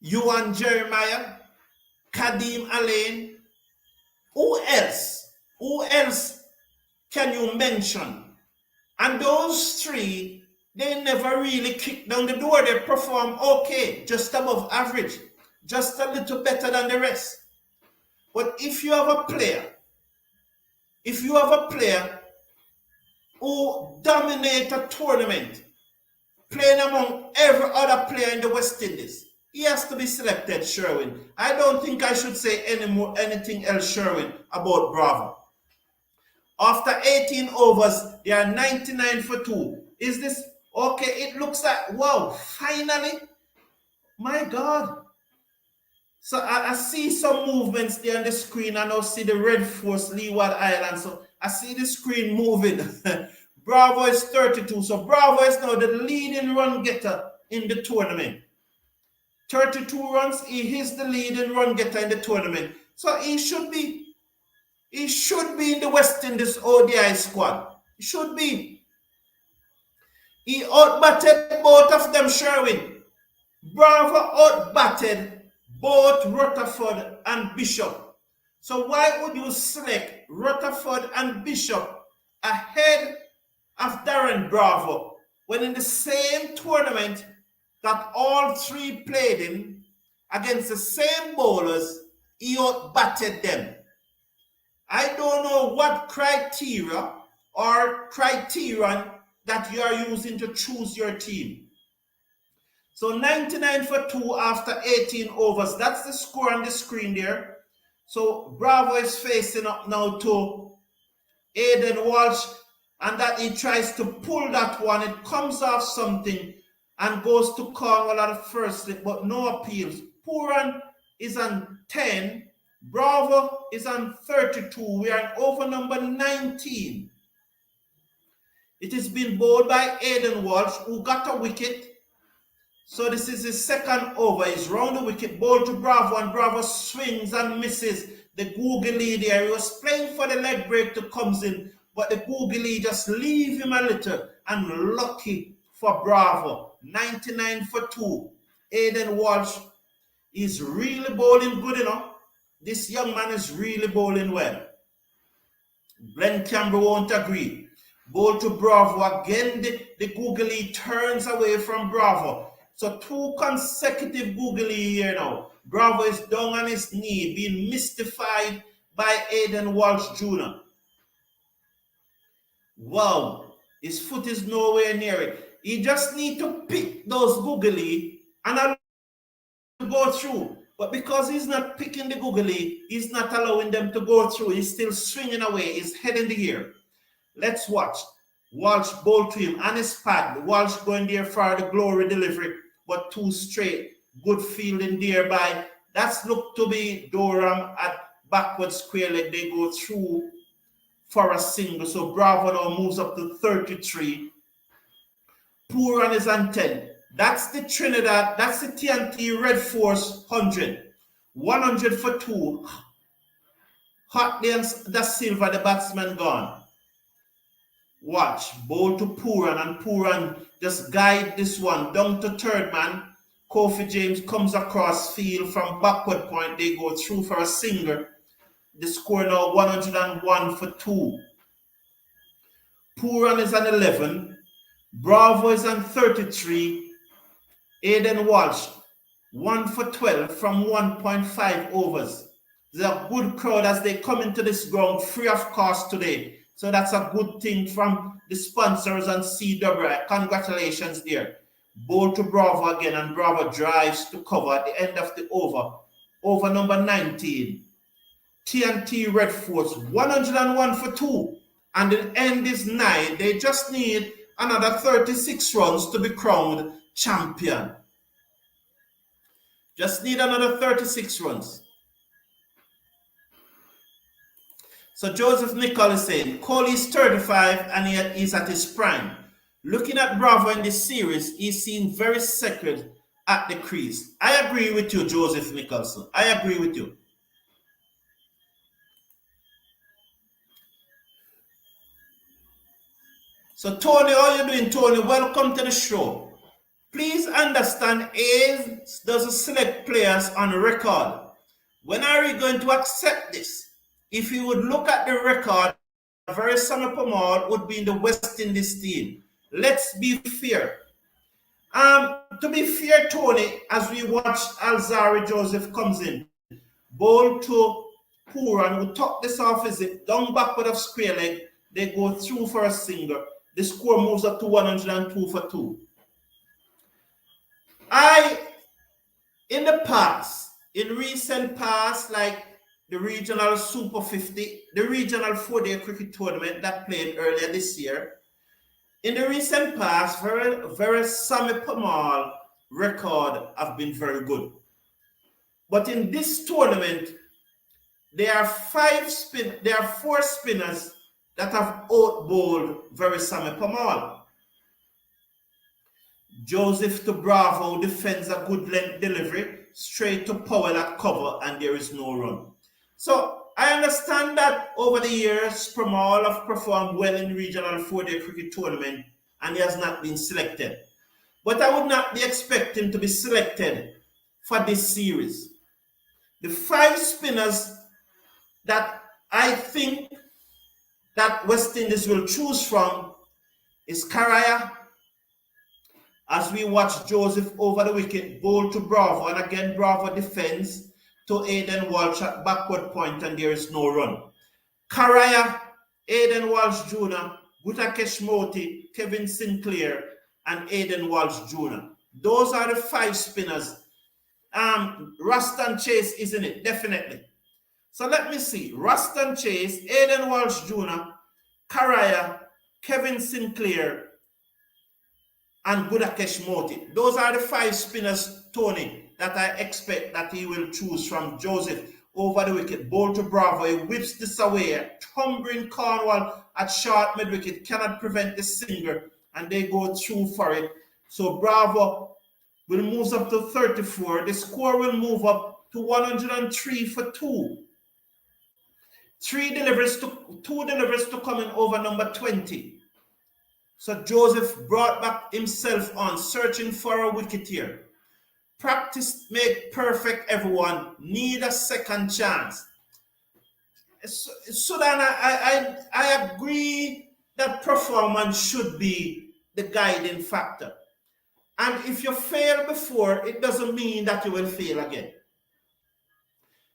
Ewan Jeremiah, Kadeem Alain. Who else? Who else can you mention? And those three, they never really kicked down the door. They performed okay, just above average, just a little better than the rest. But if you have a player who dominates a tournament, playing among every other player in the West Indies, he has to be selected, Sherwin. I don't think I should say anything else, Sherwin, about Bravo. After 18 overs, they are 99 for 2. Is this okay? It looks like, wow, finally, my God. So I see some movements there on the screen. I now see the Red Force Leeward Island. So I see the screen moving. Bravo is 32. So Bravo is now the leading run getter in the tournament. 32 runs. He is the leading run getter in the tournament. So he should be in the West Indies ODI squad. He should be. He outbatted both of them, Sherwin. Bravo outbatted both Rutherford and Bishop. So why would you select Rutherford and Bishop ahead of Darren Bravo when in the same tournament that all three played in against the same bowlers, he outbatted them? I don't know what criteria or criterion that you are using to choose your team. So 99 for 2 after 18 overs. That's the score on the screen there. So Bravo is facing up now to Hayden Walsh, and that he tries to pull that one. It comes off something and goes to Cornwall at the first slip, but no appeals. Pooran is on 10. Bravo is on 32. We are on over number 19. It is being bowled by Hayden Walsh, who got a wicket. So this is his second over. He's round the wicket, ball to Bravo, and Bravo swings and misses the googly there. He was playing for the leg break to comes in, but the googly just leave him a little, and lucky for Bravo. 99 for 2. Hayden Walsh is really bowling good enough. This young man is really bowling well. Glenn Campbell won't agree. Ball to Bravo. Again, the googly turns away from Bravo. So 2 consecutive googly here now. Bravo is down on his knee, being mystified by Hayden Walsh Jr. Wow, his foot is nowhere near it. He just need to pick those googly and allow to go through. But because he's not picking the googly, he's not allowing them to go through. He's still swinging away. He's head in the air. Let's watch. Walsh bowl to him on his pad. Walsh going there for the glory delivery, but 2 straight. Good fielding there by, that's looked to be Doram at backward square leg. They go through for a single. So Bravo now moves up to 33. Pooran is on 10. That's the Trinidad, that's the TNT Red Force 100. 100 for 2. Ottley and Da Silva, the batsman, gone. Watch, bowl to Pooran, and Pooran just guide this one down to third man. Kofi James comes across field from backward point. They go through for a single. The score now 101 for 2. Pooran is on 11. Bravo is on 33. Hayden Walsh 1 for 12 from 1.5 overs. There's a good crowd as they come into this ground free of cost today. So that's a good thing from the sponsors and CWI. Congratulations there. Bowl to Bravo again, and Bravo drives to cover at the end of the over. Over number 19. TNT Red Force 101 for 2. And the end is 9. They just need another 36 runs to be crowned champion. Just need another 36 runs. So Joseph Nicol is saying, Kohli is 35 and he is at his prime. Looking at Bravo in this series, he's seen very sacred at the crease. I agree with you, Joseph Nicholson. I agree with you. So Tony, how you doing, Tony? Welcome to the show. Please understand, AIS doesn't select players on record. When are we going to accept this? If you would look at the record, very Summer Pamal would be in the West Indies team. Let's be fair. To be fair, Tony, as we watch Alzari Joseph comes in, bowl to Pooran, who tuck this off his hip, down backward of square leg, they go through for a single. The score moves up to 102 for 2. In the past, in recent past, like the regional Super 50, the regional 4-day cricket tournament that played earlier this year, in the recent past, very Sami Pamal record have been very good. But in this tournament, there are four spinners that have out-bowled Verisamy Permaul. Joseph to Bravo defends a good length delivery, straight to Powell at cover, and there is no run. So I understand that over the years, Permaul have performed well in regional 4-day cricket tournament, and he has not been selected. But I would not be expecting to be selected for this series. The 5 spinners that I think that West Indies will choose from is Cariah, as we watch Joseph over the wicket, bowl to Bravo, and again Bravo defends to Hayden Walsh at backward point, and there is no run. Cariah, Hayden Walsh Jr., Gutakesh Moti, Kevin Sinclair, and Hayden Walsh Jr. Those are the 5 spinners. Ruston Chase, isn't it? Definitely. So let me see. Ruston Chase, Hayden Walsh Jr., Cariah, Kevin Sinclair, and Gutakesh Moti. Those are the 5 spinners, Tony, that I expect that he will choose from Joseph over the wicket. Bowl to Bravo. He whips this away. Tumbling Cornwall at short mid-wicket cannot prevent the singer, and they go through for it. So Bravo will move up to 34. The score will move up to 103 for 2. 2 deliveries to come in over number 20. So Joseph brought back himself on, searching for a wicket here. Practice make perfect, everyone. Need a second chance. Sudan, I agree that performance should be the guiding factor. And if you fail before, it doesn't mean that you will fail again.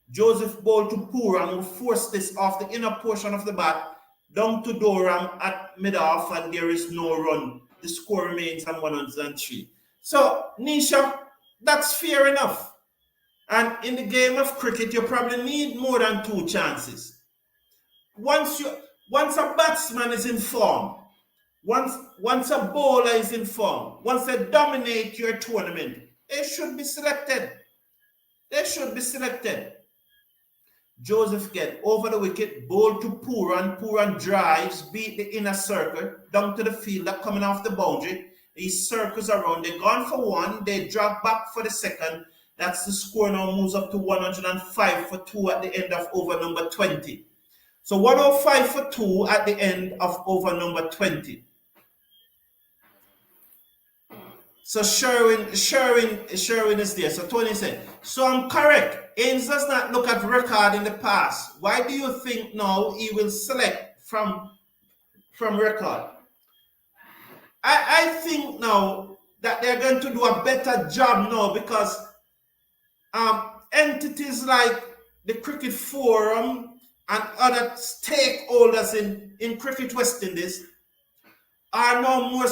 Joseph bowled to Puram, who forced this off the inner portion of the bat down to Doram at mid-off, and there is no run. The score remains on 103. So, Nisha, that's fair enough. And in the game of cricket, you probably need more than 2 chances. Once a batsman is in form, once a bowler is in form, once they dominate your tournament, they should be selected. They should be selected. Joseph get over the wicket, bowl to Puran. Puran drives, beat the inner circle, down to the fielder coming off the boundary. He circles around. They're gone for 1. They drop back for the second. That's the score now moves up to 105 for 2 at the end of over number 20. So 105 for 2 at the end of over number 20. So Sherwin is there. So Tony said, so I'm correct. Ains does not look at record in the past. Why do you think now he will select from record? I think now that they're going to do a better job now, because entities like the Cricket Forum and other stakeholders in Cricket West Indies are now more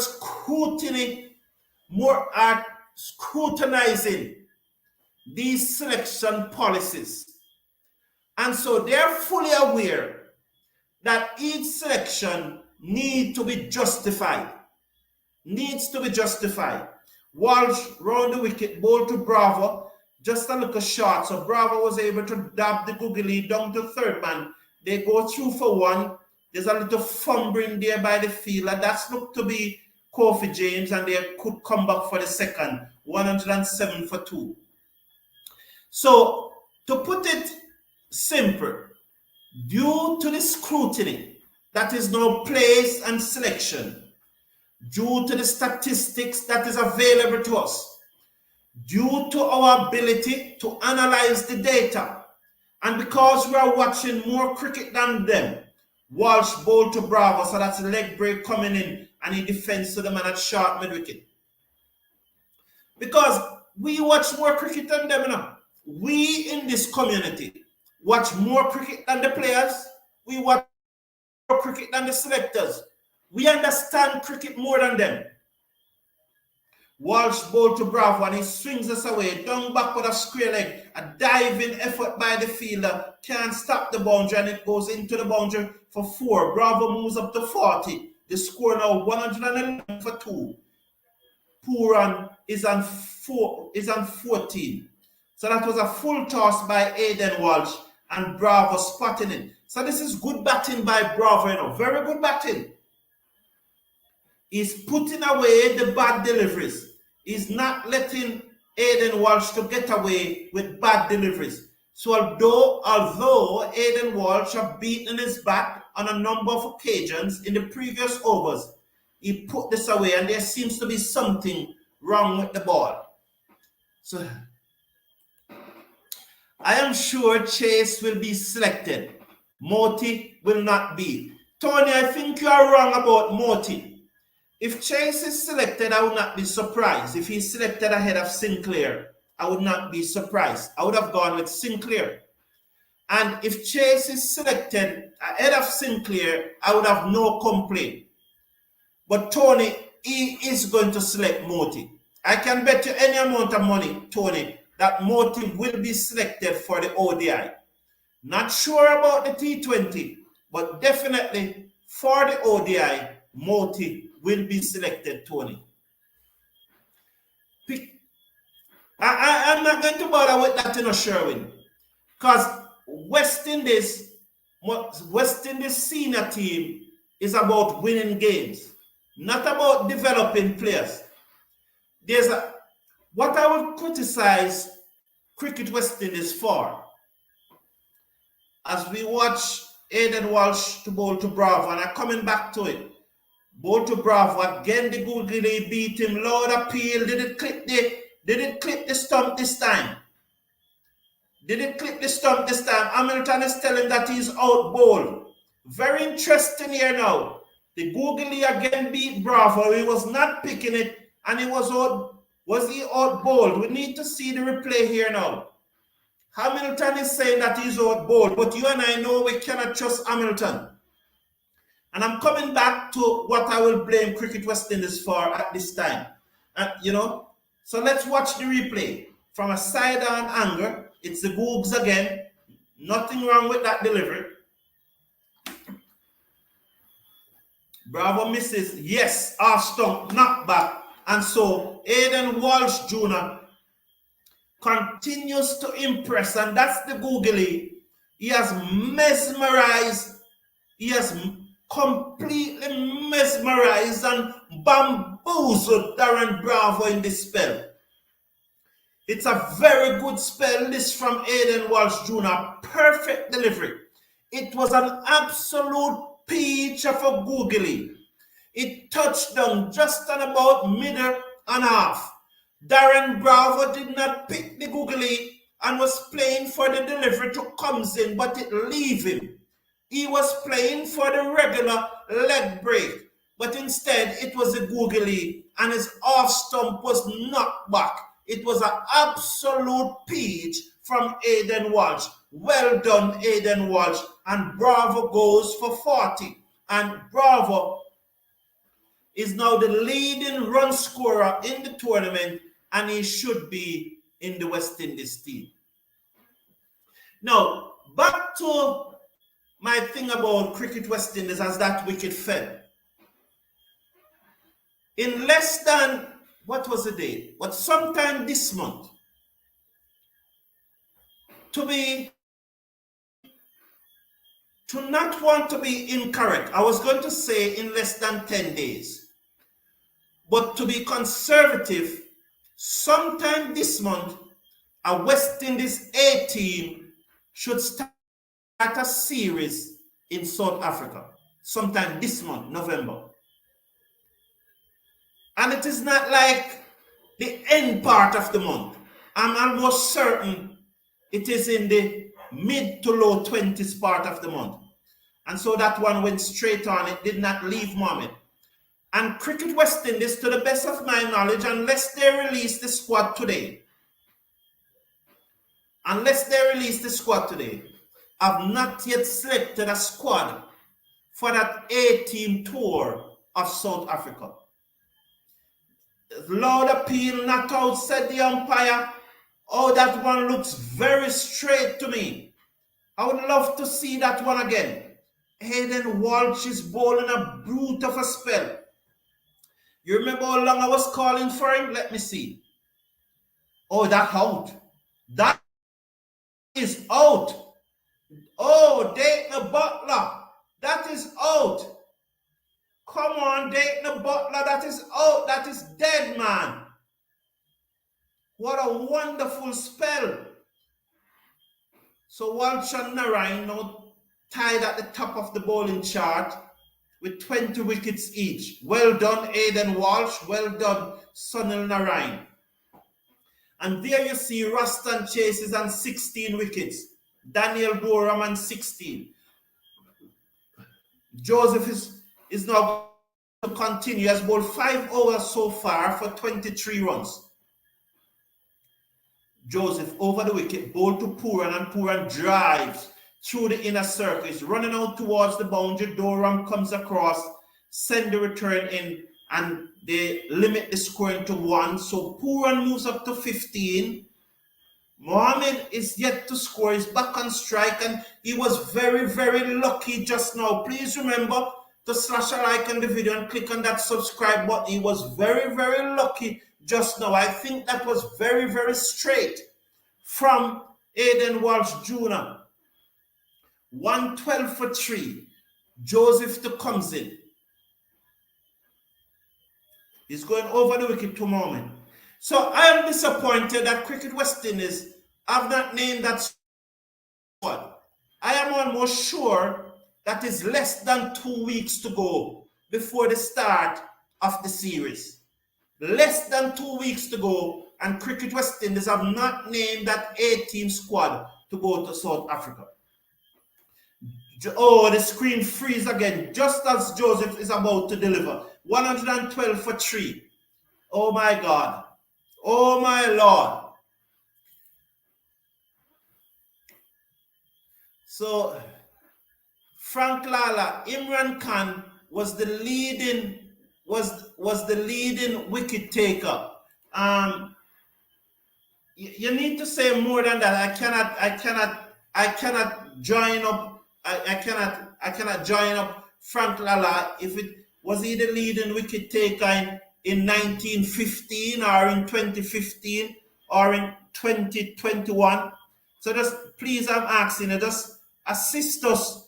scrutinizing these selection policies. And so they're fully aware that each selection needs to be justified. Walsh round the wicket, bowl to Bravo, just a little short. So Bravo was able to dab the googly down to third man. They go through for 1. There's a little fumbling there by the fielder. That's looked to be Kofi James, and they could come back for the second. 107 for 2. So, to put it simple, due to the scrutiny that is now placed and selection, due to the statistics that is available to us, due to our ability to analyze the data, and because we are watching more cricket than them, Walsh bowled to Bravo, so that's a leg break coming in, and he defends to the man at short mid-wicket. Because we watch more cricket than them now. We in this community watch more cricket than the players. We watch more cricket than the selectors. We understand cricket more than them. Walsh bowled to Bravo, and he swings us away, down back with a square leg, a diving effort by the fielder, can't stop the boundary, and it goes into the boundary for 4. Bravo moves up to 40. The score now 111 for 2. Puran is on 14. So that was a full toss by Hayden Walsh and Bravo spotting it. So this is good batting by Bravo, you know, very good batting. He's putting away the bad deliveries. He's not letting Hayden Walsh to get away with bad deliveries. So although Hayden Walsh have beaten his bat on a number of occasions in the previous overs, he put this away and there seems to be something wrong with the ball. So I am sure Chase will be selected. Moti will not be. Tony, I think you are wrong about Moti. If Chase is selected, I would not be surprised. If he's selected ahead of Sinclair, I would not be surprised. I would have gone with Sinclair. And if Chase is selected ahead of Sinclair, I would have no complaint. But Tony, he is going to select Moti. I can bet you any amount of money, Tony, that Moti will be selected for the ODI. Not sure about the T20, but definitely for the ODI, Moti will be selected, Tony. I'm not going to bother with that, you know, Sherwin, because West Indies senior team is about winning games, not about developing players. What I would criticize Cricket West Indies for, as we watch Hayden Walsh to bowl to Bravo, and I'm coming back to it. Bowl to Bravo again. The googly beat him. Loud appeal. Did it clip the stump this time? Hamilton is telling that he's out bowled. Very interesting here now. The googly again beat Bravo. He was not picking it, and he was out. Was he out bowled? We need to see the replay here now. Hamilton is saying that he's out bowled, but you and I know we cannot trust Hamilton. And I'm coming back to what I will blame Cricket West Indies for at this time. You know, so let's watch the replay. From a side-on angle, it's the Googs again. Nothing wrong with that delivery. Bravo misses. Yes, off stump, knock back. And so Hayden Walsh Jr. continues to impress, and that's the googly. He has mesmerized. He has completely mesmerized and bamboozled Darren Bravo in this spell. It's a very good spell, this from Hayden Walsh Jr. Perfect delivery. It was an absolute peach of a googly. It touched down just on about middle and half. Darren Bravo did not pick the googly and was playing for the delivery to comes in, but it leave him. He was playing for the regular leg break, but instead it was a googly and his off stump was knocked back. It was an absolute peach from Hayden Walsh. Well done, Hayden Walsh. And Bravo goes for 40. And Bravo is now the leading run scorer in the tournament, and he should be in the West Indies team. Now, back to my thing about Cricket West Indies as that wicket fell. In less than, what was the date? But sometime this month, to not want to be incorrect, I was going to say in less than 10 days. But to be conservative, sometime this month, a West Indies A team should start a series in South Africa. Sometime this month, November. And it is not like the end part of the month. I'm almost certain it is in the mid to low 20s part of the month. And so that one went straight on. It did not leave Mohammed. And Cricket West Indies, to the best of my knowledge, unless they release the squad today, have not yet selected a squad for that A-team tour of South Africa. Loud appeal, not out, said the umpire. Oh, that one looks very straight to me. I would love to see that one again. Hayden Walsh is bowling a brute of a spell. You remember how long I was calling for him? Let me see. Oh, that out. That is out. Oh, Dayton Butler. That is out. Come on, Dayton Butler. That is out. That is dead, man. What a wonderful spell. So Walsh and Narine now tied at the top of the bowling chart with 20 wickets each. Well done, Hayden Walsh. Well done, Sunil Narine. And there you see Ruston Chases on 16 wickets. Darien Doram on 16. Joseph is now to continue. He has bowled 5 overs so far for 23 runs. Joseph over the wicket, bowled to Pooran, and Pooran drives through the inner circle. He's running out towards the boundary. Doram comes across, send the return in, and they limit the scoring to 1. So Pooran moves up to 15. Mohammed is yet to score. He's back on strike, and he was very, very lucky just now. Please remember to slash a like on the video and click on that subscribe button. He was very, very lucky just now. I think that was very, very straight from Hayden Walsh Jr. 112 for 3. Joseph to comes in. He's going over the wicket to Mohammed. So I am disappointed that Cricket West Indies have not named that squad. I am almost sure that is less than 2 weeks to go before the start of the series. Less than 2 weeks to go, and Cricket West Indies have not named that 8-team squad to go to South Africa. Oh, the screen freeze again, just as Joseph is about to deliver. 112 for 3. Oh my God. Oh my Lord. So Frank Lala, Imran Khan was the leading wicket taker. You need to say more than that. I cannot join up. I cannot join up Frank Lala. If it was he the leading wicket taker in 1915 or in 2015 or in 2021. So just please, I'm asking you, just assist us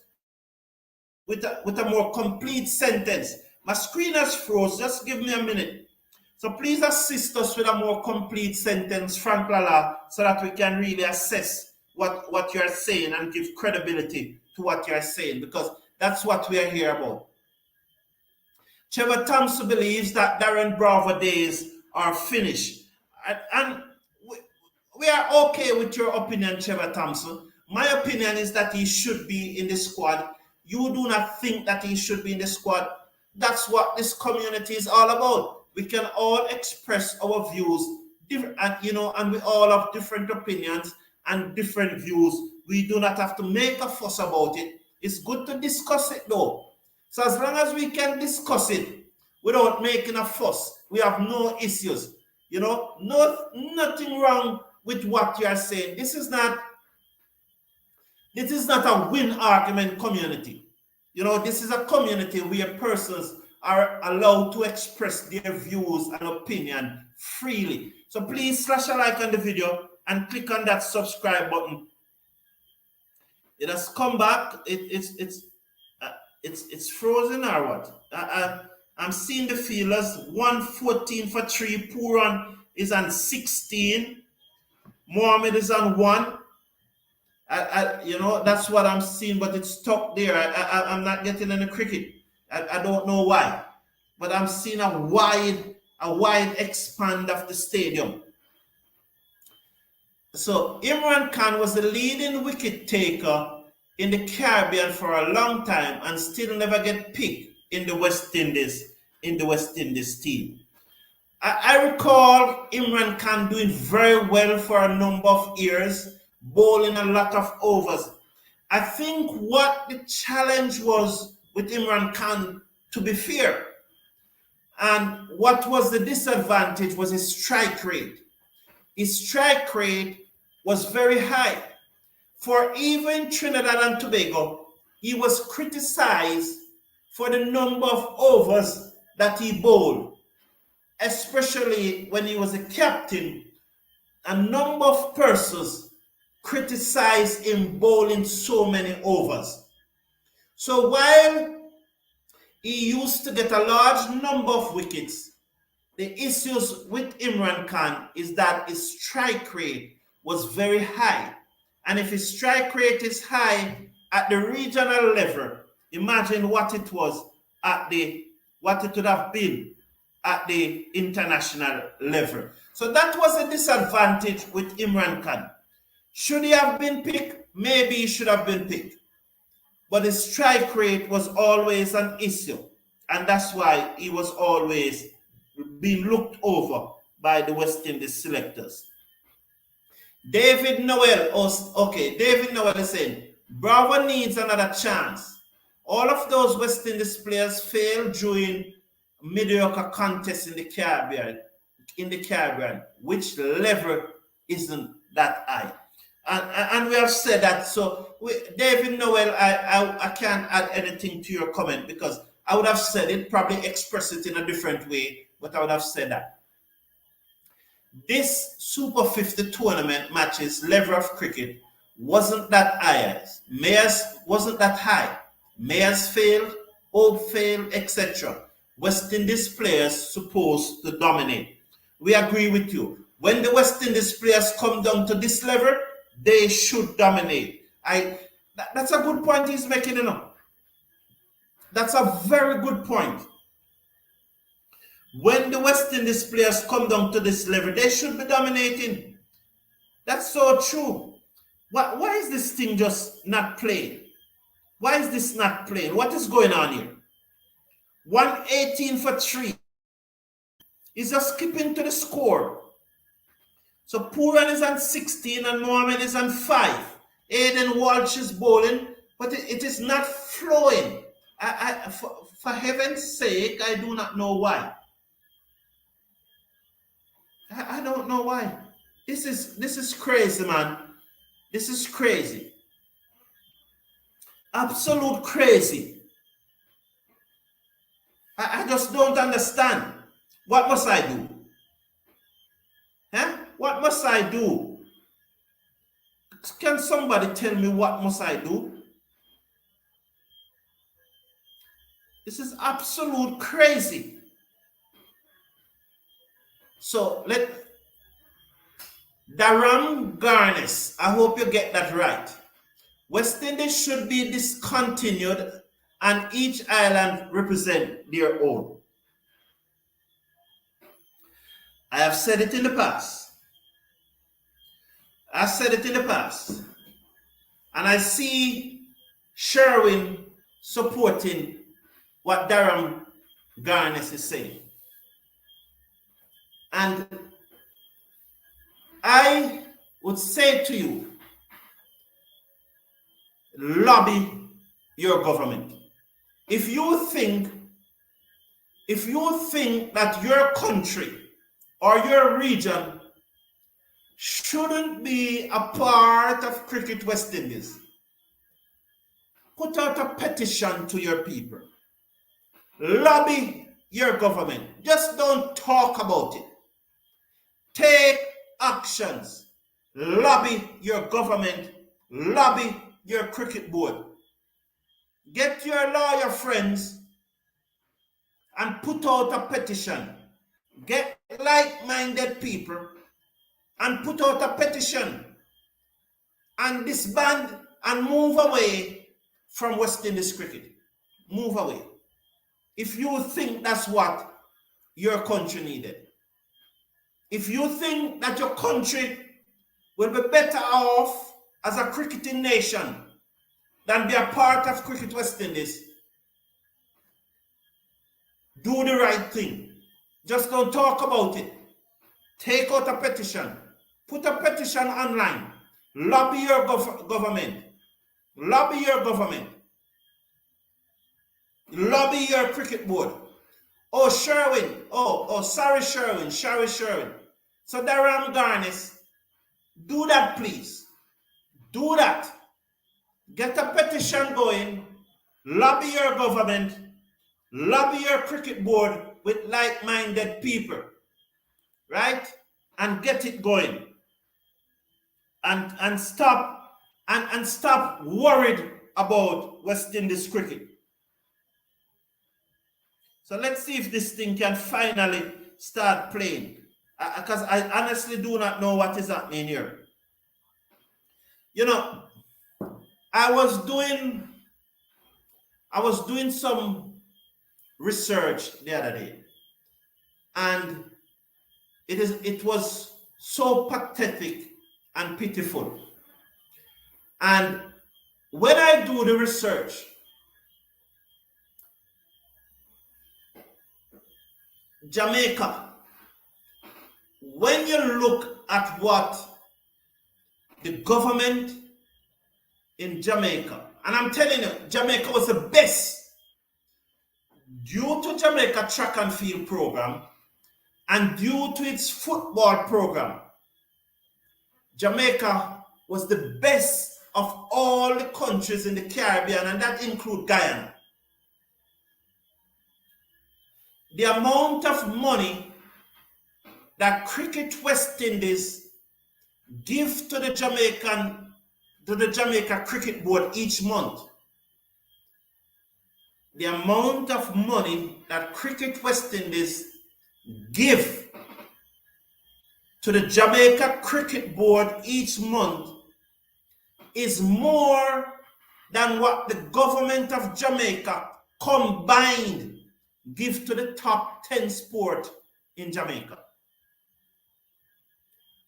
with a more complete sentence. My screen has froze. Just give me a minute. So please assist us with a more complete sentence, Frank Lala, so that we can really assess what you're saying and give credibility to what you're saying, because that's what we are here about. Trevor Thompson believes that Darren Bravo days are finished. And we are okay with your opinion, Trevor Thompson. My opinion is that he should be in the squad. You do not think that he should be in the squad. That's what this community is all about. We can all express our views, and we all have different opinions and different views. We do not have to make a fuss about it. It's good to discuss it though. So as long as we can discuss it without making a fuss, we have no issues. Nothing wrong with what you are saying. This is not a win argument community. This is a community where persons are allowed to express their views and opinion freely. So please slash a like on the video and click on that subscribe button. It has come back. It's frozen or what? I'm seeing the feelers. 114 for 3. Pooran is on 16. Mohammed is on 1. That's what I'm seeing, but it's stuck there. I'm not getting any cricket. I don't know why, but I'm seeing a wide expand of the stadium. So Imran Khan was the leading wicket taker in the Caribbean for a long time and still never get picked in the West Indies team. I recall Imran Khan doing very well for a number of years, bowling a lot of overs. I think what the challenge was with Imran Khan, to be fair, and what was the disadvantage was his strike rate. His strike rate was very high. For even Trinidad and Tobago, he was criticized for the number of overs that he bowled, especially when he was a captain a number of persons criticized him bowling so many overs. So while he used to get a large number of wickets, the issues with Imran Khan is that his strike rate was very high. And if his strike rate is high at the regional level, imagine what it was what it would have been at the international level. So that was a disadvantage with Imran Khan. Should he have been picked? Maybe he should have been picked. But his strike rate was always an issue. And that's why he was always being looked over by the West Indies selectors. David Noel is saying, Bravo needs another chance. All of those West Indies players failed during mediocre contests in the Caribbean, which level isn't that high. And we have said that. So David Noel, I can't add anything to your comment because I would have said it, probably express it in a different way, but I would have said that. This Super 50 tournament matches level of cricket wasn't that high. Mayors wasn't that high. Mayors failed, Hope failed, etc. West Indies players supposed to dominate. We agree with you. When the West Indies players come down to this level, they should dominate. That's a good point he's making, you know. That's a very good point. When the West Indies players come down to this level, they should be dominating. That's so true. Why is this thing just not playing? Why is this not playing? What is going on here? 118 for 3. He's just skipping to the score. So Puran is on 16 and Mohammed is on 5. Hayden Walsh is bowling, but it is not flowing. For heaven's sake, I do not know why. I don't know why. This is crazy, man. This is crazy. Absolute crazy. I just don't understand. What must I do? Huh? What must I do? Can somebody tell me what must I do? This is absolute crazy. So Doram Garnes, I hope you get that right. West Indies should be discontinued and each island represent their own. I have said it in the past. I've said it in the past. And I see Sherwin supporting what Darren Garnes is saying. And I would say to you, lobby your government. If you think that your country or your region shouldn't be a part of Cricket West Indies, put out a petition to your people. Lobby your government. Just don't talk about it. Take actions. Lobby your government. Lobby your cricket board. Get your lawyer friends and put out a petition. Get like-minded people and put out a petition and disband and move away from West Indies cricket. Move away. If you think that's what your country needed. If you think that your country will be better off as a cricketing nation than be a part of Cricket West Indies, do the right thing. Just don't talk about it. Take out a petition. Put a petition online. Lobby your government. Lobby your government. Lobby your cricket board. Oh, Sherwin. Sorry, Sherwin. So Darren Garnes, do that, please. Do that. Get a petition going. Lobby your government. Lobby your cricket board with like-minded people. Right? And get it going. and stop worried about West Indies cricket. So let's see if this thing can finally start playing. Because I honestly do not know what is happening here. You know, I was doing some research the other day, and it was so pathetic and pitiful. And when I do the research, Jamaica, when you look at what the government in Jamaica, and I'm telling you, Jamaica was the best due to Jamaica track and field program and due to its football program. Jamaica was the best of all the countries in the Caribbean, and that includes Guyana. The amount of money that Cricket West Indies give to the Jamaica Cricket Board each month, the amount of money that Cricket West Indies give to the Jamaica Cricket Board each month is more than what the government of Jamaica combined give to the top 10 sport in Jamaica.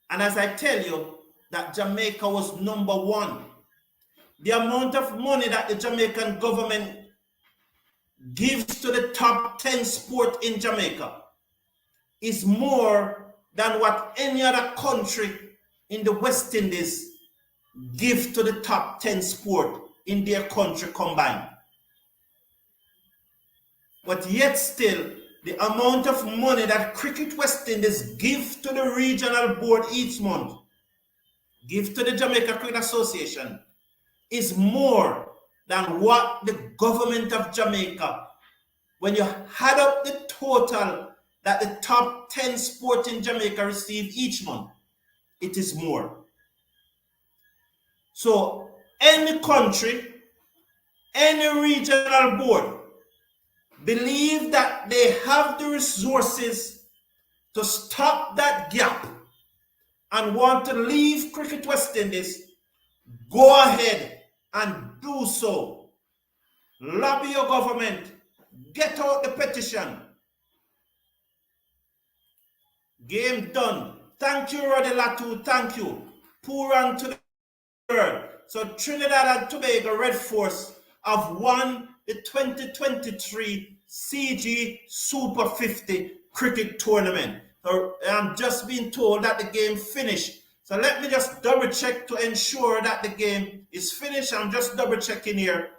And as I tell you, that Jamaica was #1. The amount of money that the Jamaican government gives to the top 10 sport in Jamaica is more than what any other country in the West Indies give to the top 10 sport in their country combined. But yet still, the amount of money that Cricket West Indies give to the regional board each month, give to the Jamaica Cricket Association, is more than what the government of Jamaica, when you add up the total that the top 10 sport in Jamaica receive each month, it is more. So any country, any regional board believe that they have the resources to stop that gap and want to leave Cricket West Indies, go ahead and do so. Lobby your government, get out the petition. Game done. Thank you, Roddy Latu, thank you. Pour on to the third. So Trinidad and Tobago Red Force have won the 2023 CG Super 50 cricket tournament. So I'm just being told that the game finished. So let me just double check to ensure that the game is finished. I'm just double checking here.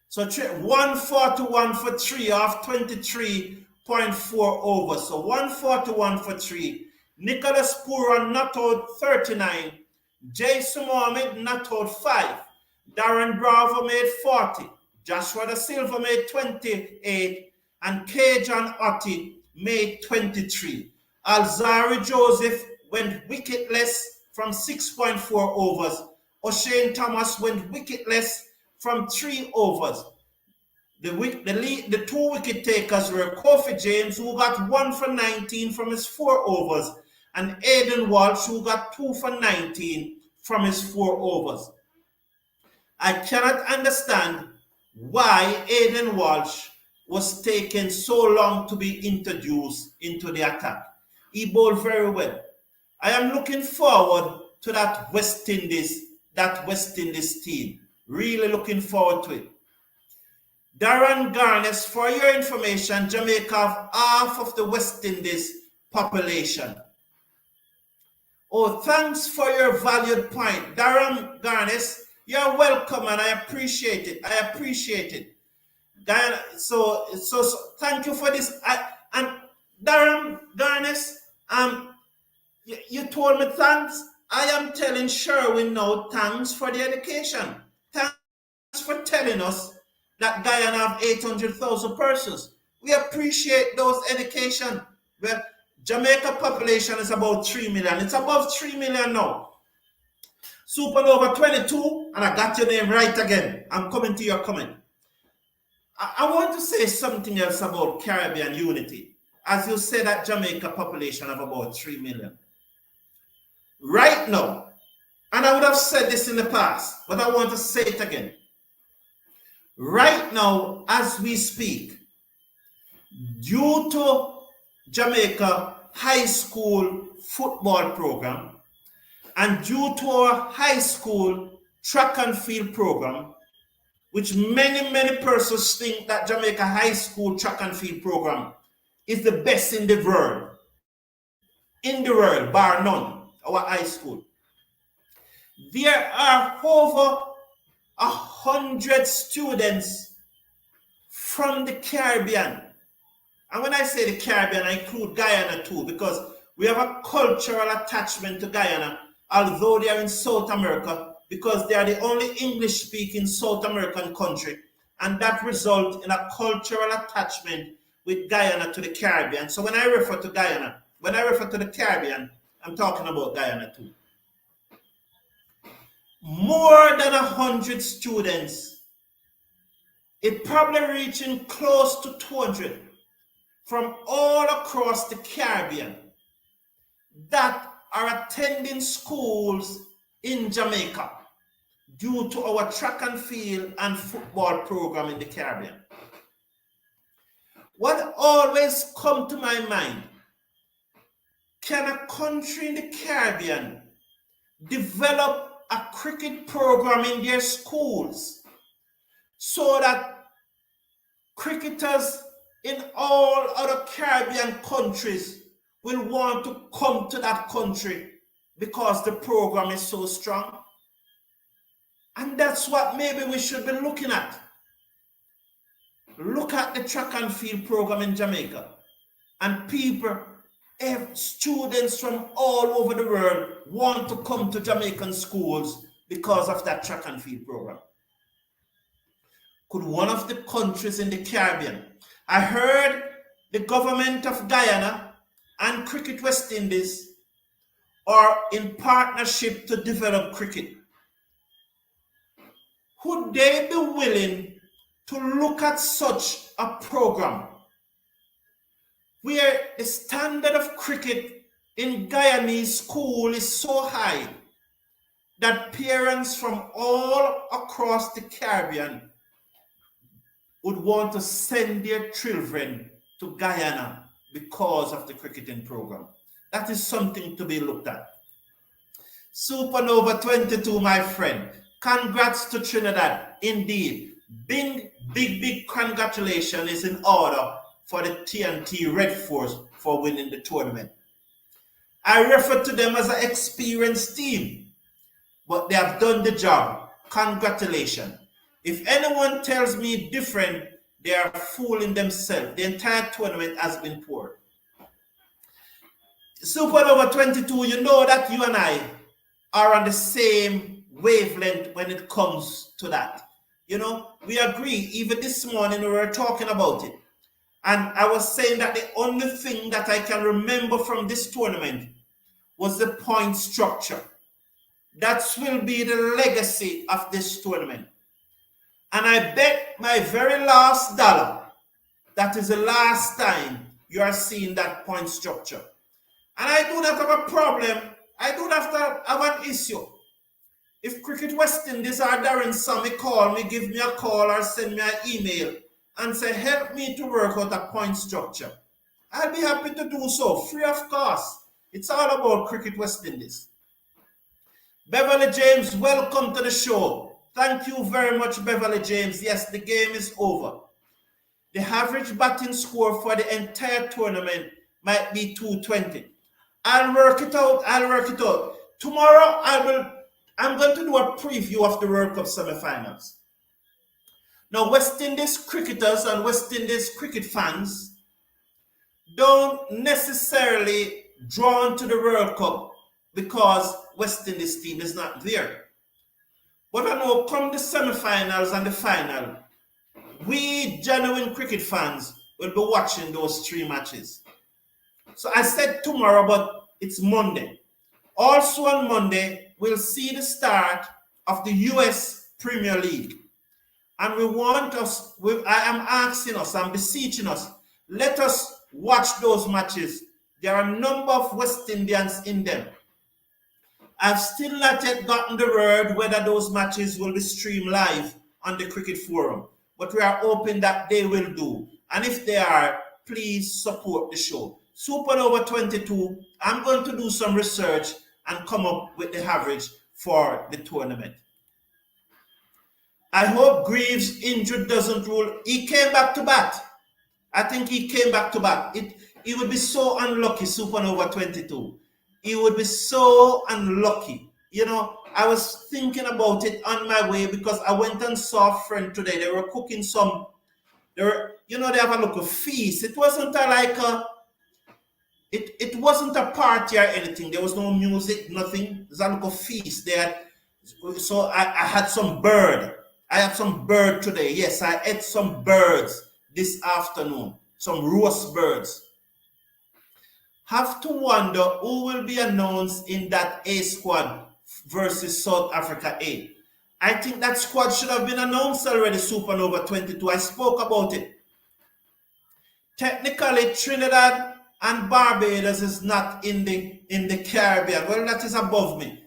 So 141 for 3 off 23.4 overs. So 141 for 3. Nicholas Puran not out 39. Jason Mohammed not out 5. Darren Bravo made 40. Joshua Da Silva made 28. And Kjorn Ottley made 23. Alzari Joseph went wicketless from 6.4 overs. O'Shane Thomas went wicketless from 3 overs. The 2 wicket takers were Kofi James, who got 1 for 19 from his 4 overs, and Hayden Walsh, who got 2 for 19 from his 4 overs. I cannot understand why Hayden Walsh was taken so long to be introduced into the attack. He bowled very well. I am looking forward to that West Indies team. Really looking forward to it. Darren Garnes, for your information, Jamaica have half of the West Indies population. Oh, thanks for your valued point. Darren Garnes, you're welcome and I appreciate it. So thank you for this. And Darren Garnes, you told me thanks. I am telling Sherwin now, thanks for the education. Thanks for telling us that Guyana have 800,000 persons. We appreciate those education. Well, Jamaica population is about 3 million. It's above 3 million now. Supernova 22, and I got your name right again. I'm coming to your comment. I want to say something else about Caribbean unity. As you say, that Jamaica population of about 3 million. Right now, and I would have said this in the past, but I want to say it again. Right now, as we speak, due to Jamaica high school football program and due to our high school track and field program, which many persons think that Jamaica high school track and field program is the best in the world, bar none, our high school. There are over 100 students from the Caribbean. And when I say the Caribbean, I include Guyana too, because we have a cultural attachment to Guyana, although they are in South America, because they are the only English-speaking South American country, and that results in a cultural attachment with Guyana to the Caribbean. So when I refer to Guyana, when I refer to the Caribbean, I'm talking about Guyana too. More than 100 students, it probably reaching close to 200 from all across the Caribbean that are attending schools in Jamaica due to our track and field and football program in the Caribbean. What always comes to my mind, can a country in the Caribbean develop a cricket program in their schools so that cricketers in all other Caribbean countries will want to come to that country because the program is so strong? And that's what maybe we should be looking at. Look at the track and field program in Jamaica, and people, students from all over the world want to come to Jamaican schools because of that track and field program. Could one of the countries in the Caribbean, I heard the government of Guyana and Cricket West Indies are in partnership to develop cricket. Would they be willing to look at such a program where the standard of cricket in Guyanese school is so high that parents from all across the Caribbean would want to send their children to Guyana because of the cricketing program? That is something to be looked at. Supernova 22, my friend. Congrats to Trinidad. Indeed, big congratulations is in order for the TNT Red Force for winning the tournament. I refer to them as an experienced team, but they have done the job. Congratulations. If anyone tells me different, they are fooling themselves. The entire tournament has been poor. Supernova 22, you know that you and I are on the same wavelength when it comes to that. You know, we agree. Even this morning we were talking about it. And I was saying that the only thing that I can remember from this tournament was the point structure. That will be the legacy of this tournament. And I bet my very last dollar that is the last time you are seeing that point structure. And I do not have a problem. I do not have an issue. If Cricket West Indies or Darren Sammy call me, give me a call or send me an email and say, help me to work out a point structure, I'll be happy to do so, free of cost. It's all about Cricket West Indies. Beverly James, welcome to the show. Thank you very much, Beverly James. Yes, the game is over. The average batting score for the entire tournament might be 220. I'll work it out. Tomorrow I'm going to do a preview of the World Cup semi-finals. Now, West Indies cricketers and West Indies cricket fans don't necessarily drawn to the World Cup because West Indies team is not there. But I know come the semi-finals and the final, we genuine cricket fans will be watching those 3 matches. So I said tomorrow, but it's Monday. Also on Monday, will see the start of the US Premier League. And we want us, I am asking us, I'm beseeching us, let us watch those matches. There are a number of West Indians in them. I've still not yet gotten the word whether those matches will be streamed live on the Cricket Forum, but we are hoping that they will do. And if they are, please support the show. Supernova 22, I'm going to do some research and come up with the average for the tournament. I hope Greaves' injury doesn't rule. He came back to bat. I think he came back to bat. He would be so unlucky, Supernova 22. He would be so unlucky. You know, I was thinking about it on my way because I went and saw a friend today. They were cooking some, they have a local feast. It wasn't it wasn't a party or anything. There was no music, nothing. It was a local feast there. So I had some bird. I had some bird today. Yes, I ate some birds this afternoon. Some roast birds. Have to wonder who will be announced in that A squad versus South Africa A. I think that squad should have been announced already, Supernova 22. I spoke about it. Technically, Trinidad and Barbados is not in the Caribbean. Well, that is above me.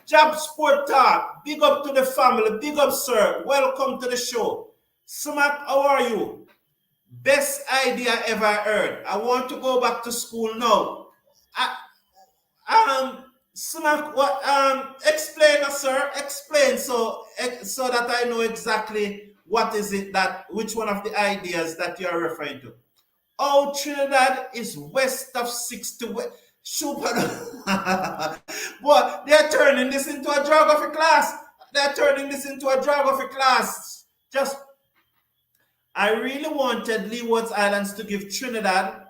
Jab Sport Talk, big up to the family, big up, sir. Welcome to the show. Smack, how are you? Best idea ever heard. I want to go back to school now. Smack, what? Explain, sir. Explain so that I know exactly what is it which one of the ideas that you are referring to. Oh, Trinidad is west of 60 west. Super. Boy, they're turning this into a geography class. They're turning this into a geography class. I really wanted Leeward's Islands to give Trinidad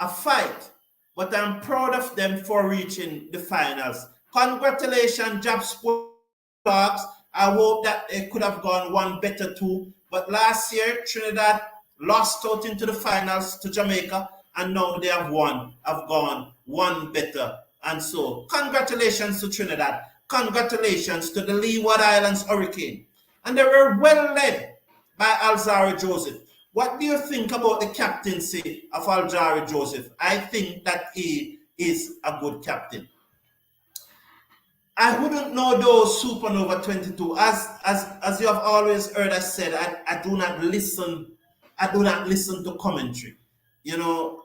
a fight, but I'm proud of them for reaching the finals. Congratulations, Jab Sport Talks. I hope that it could have gone one better too. But last year, Trinidad lost out into the finals to Jamaica, and now they have gone one better. And so, congratulations to Trinidad. Congratulations to the Leeward Islands Hurricane. And they were well led by Alzarri Joseph. What do you think about the captaincy of Alzarri Joseph? I think that he is a good captain. I wouldn't know those Supernova 22. As you have always heard us said, I do not listen to commentary. You know,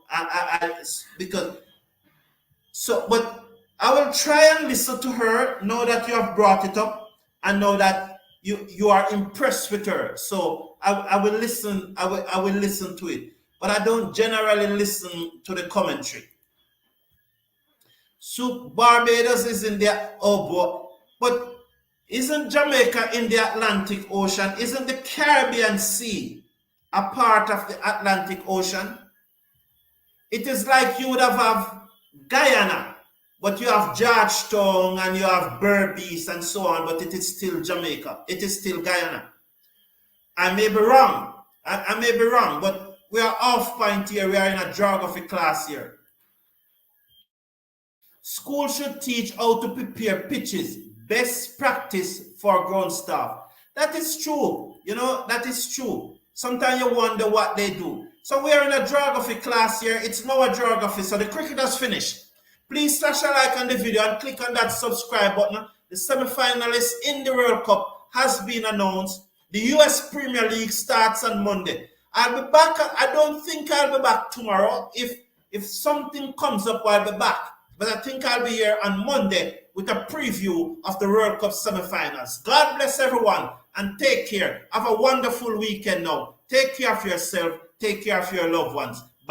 but I will try and listen to her now that you have brought it up and know that you are impressed with her. So I will listen. I will listen to it, but I don't generally listen to the commentary. So Barbados is in the but isn't Jamaica in the Atlantic Ocean? Isn't the Caribbean Sea a part of the Atlantic Ocean? It is like you would have Guyana, but you have Georgetown and you have Berbice and so on, but it is still Jamaica. It is still Guyana. I may be wrong. I may be wrong, but we are off point here. We are in a geography class here. School should teach how to prepare pitches. Best practice for ground staff. That is true. You know, that is true. Sometimes you wonder what they do. So we are in a geography class here. It's now a geography. So the cricket has finished. Please slash a like on the video and click on that subscribe button. The semi-finalists in the World Cup has been announced. The US Premier League starts on Monday. I'll be back. I don't think I'll be back tomorrow. If something comes up, I'll be back. But I think I'll be here on Monday with a preview of the World Cup semi-finals. God bless everyone and take care. Have a wonderful weekend now. Take care of yourself. Take care of your loved ones.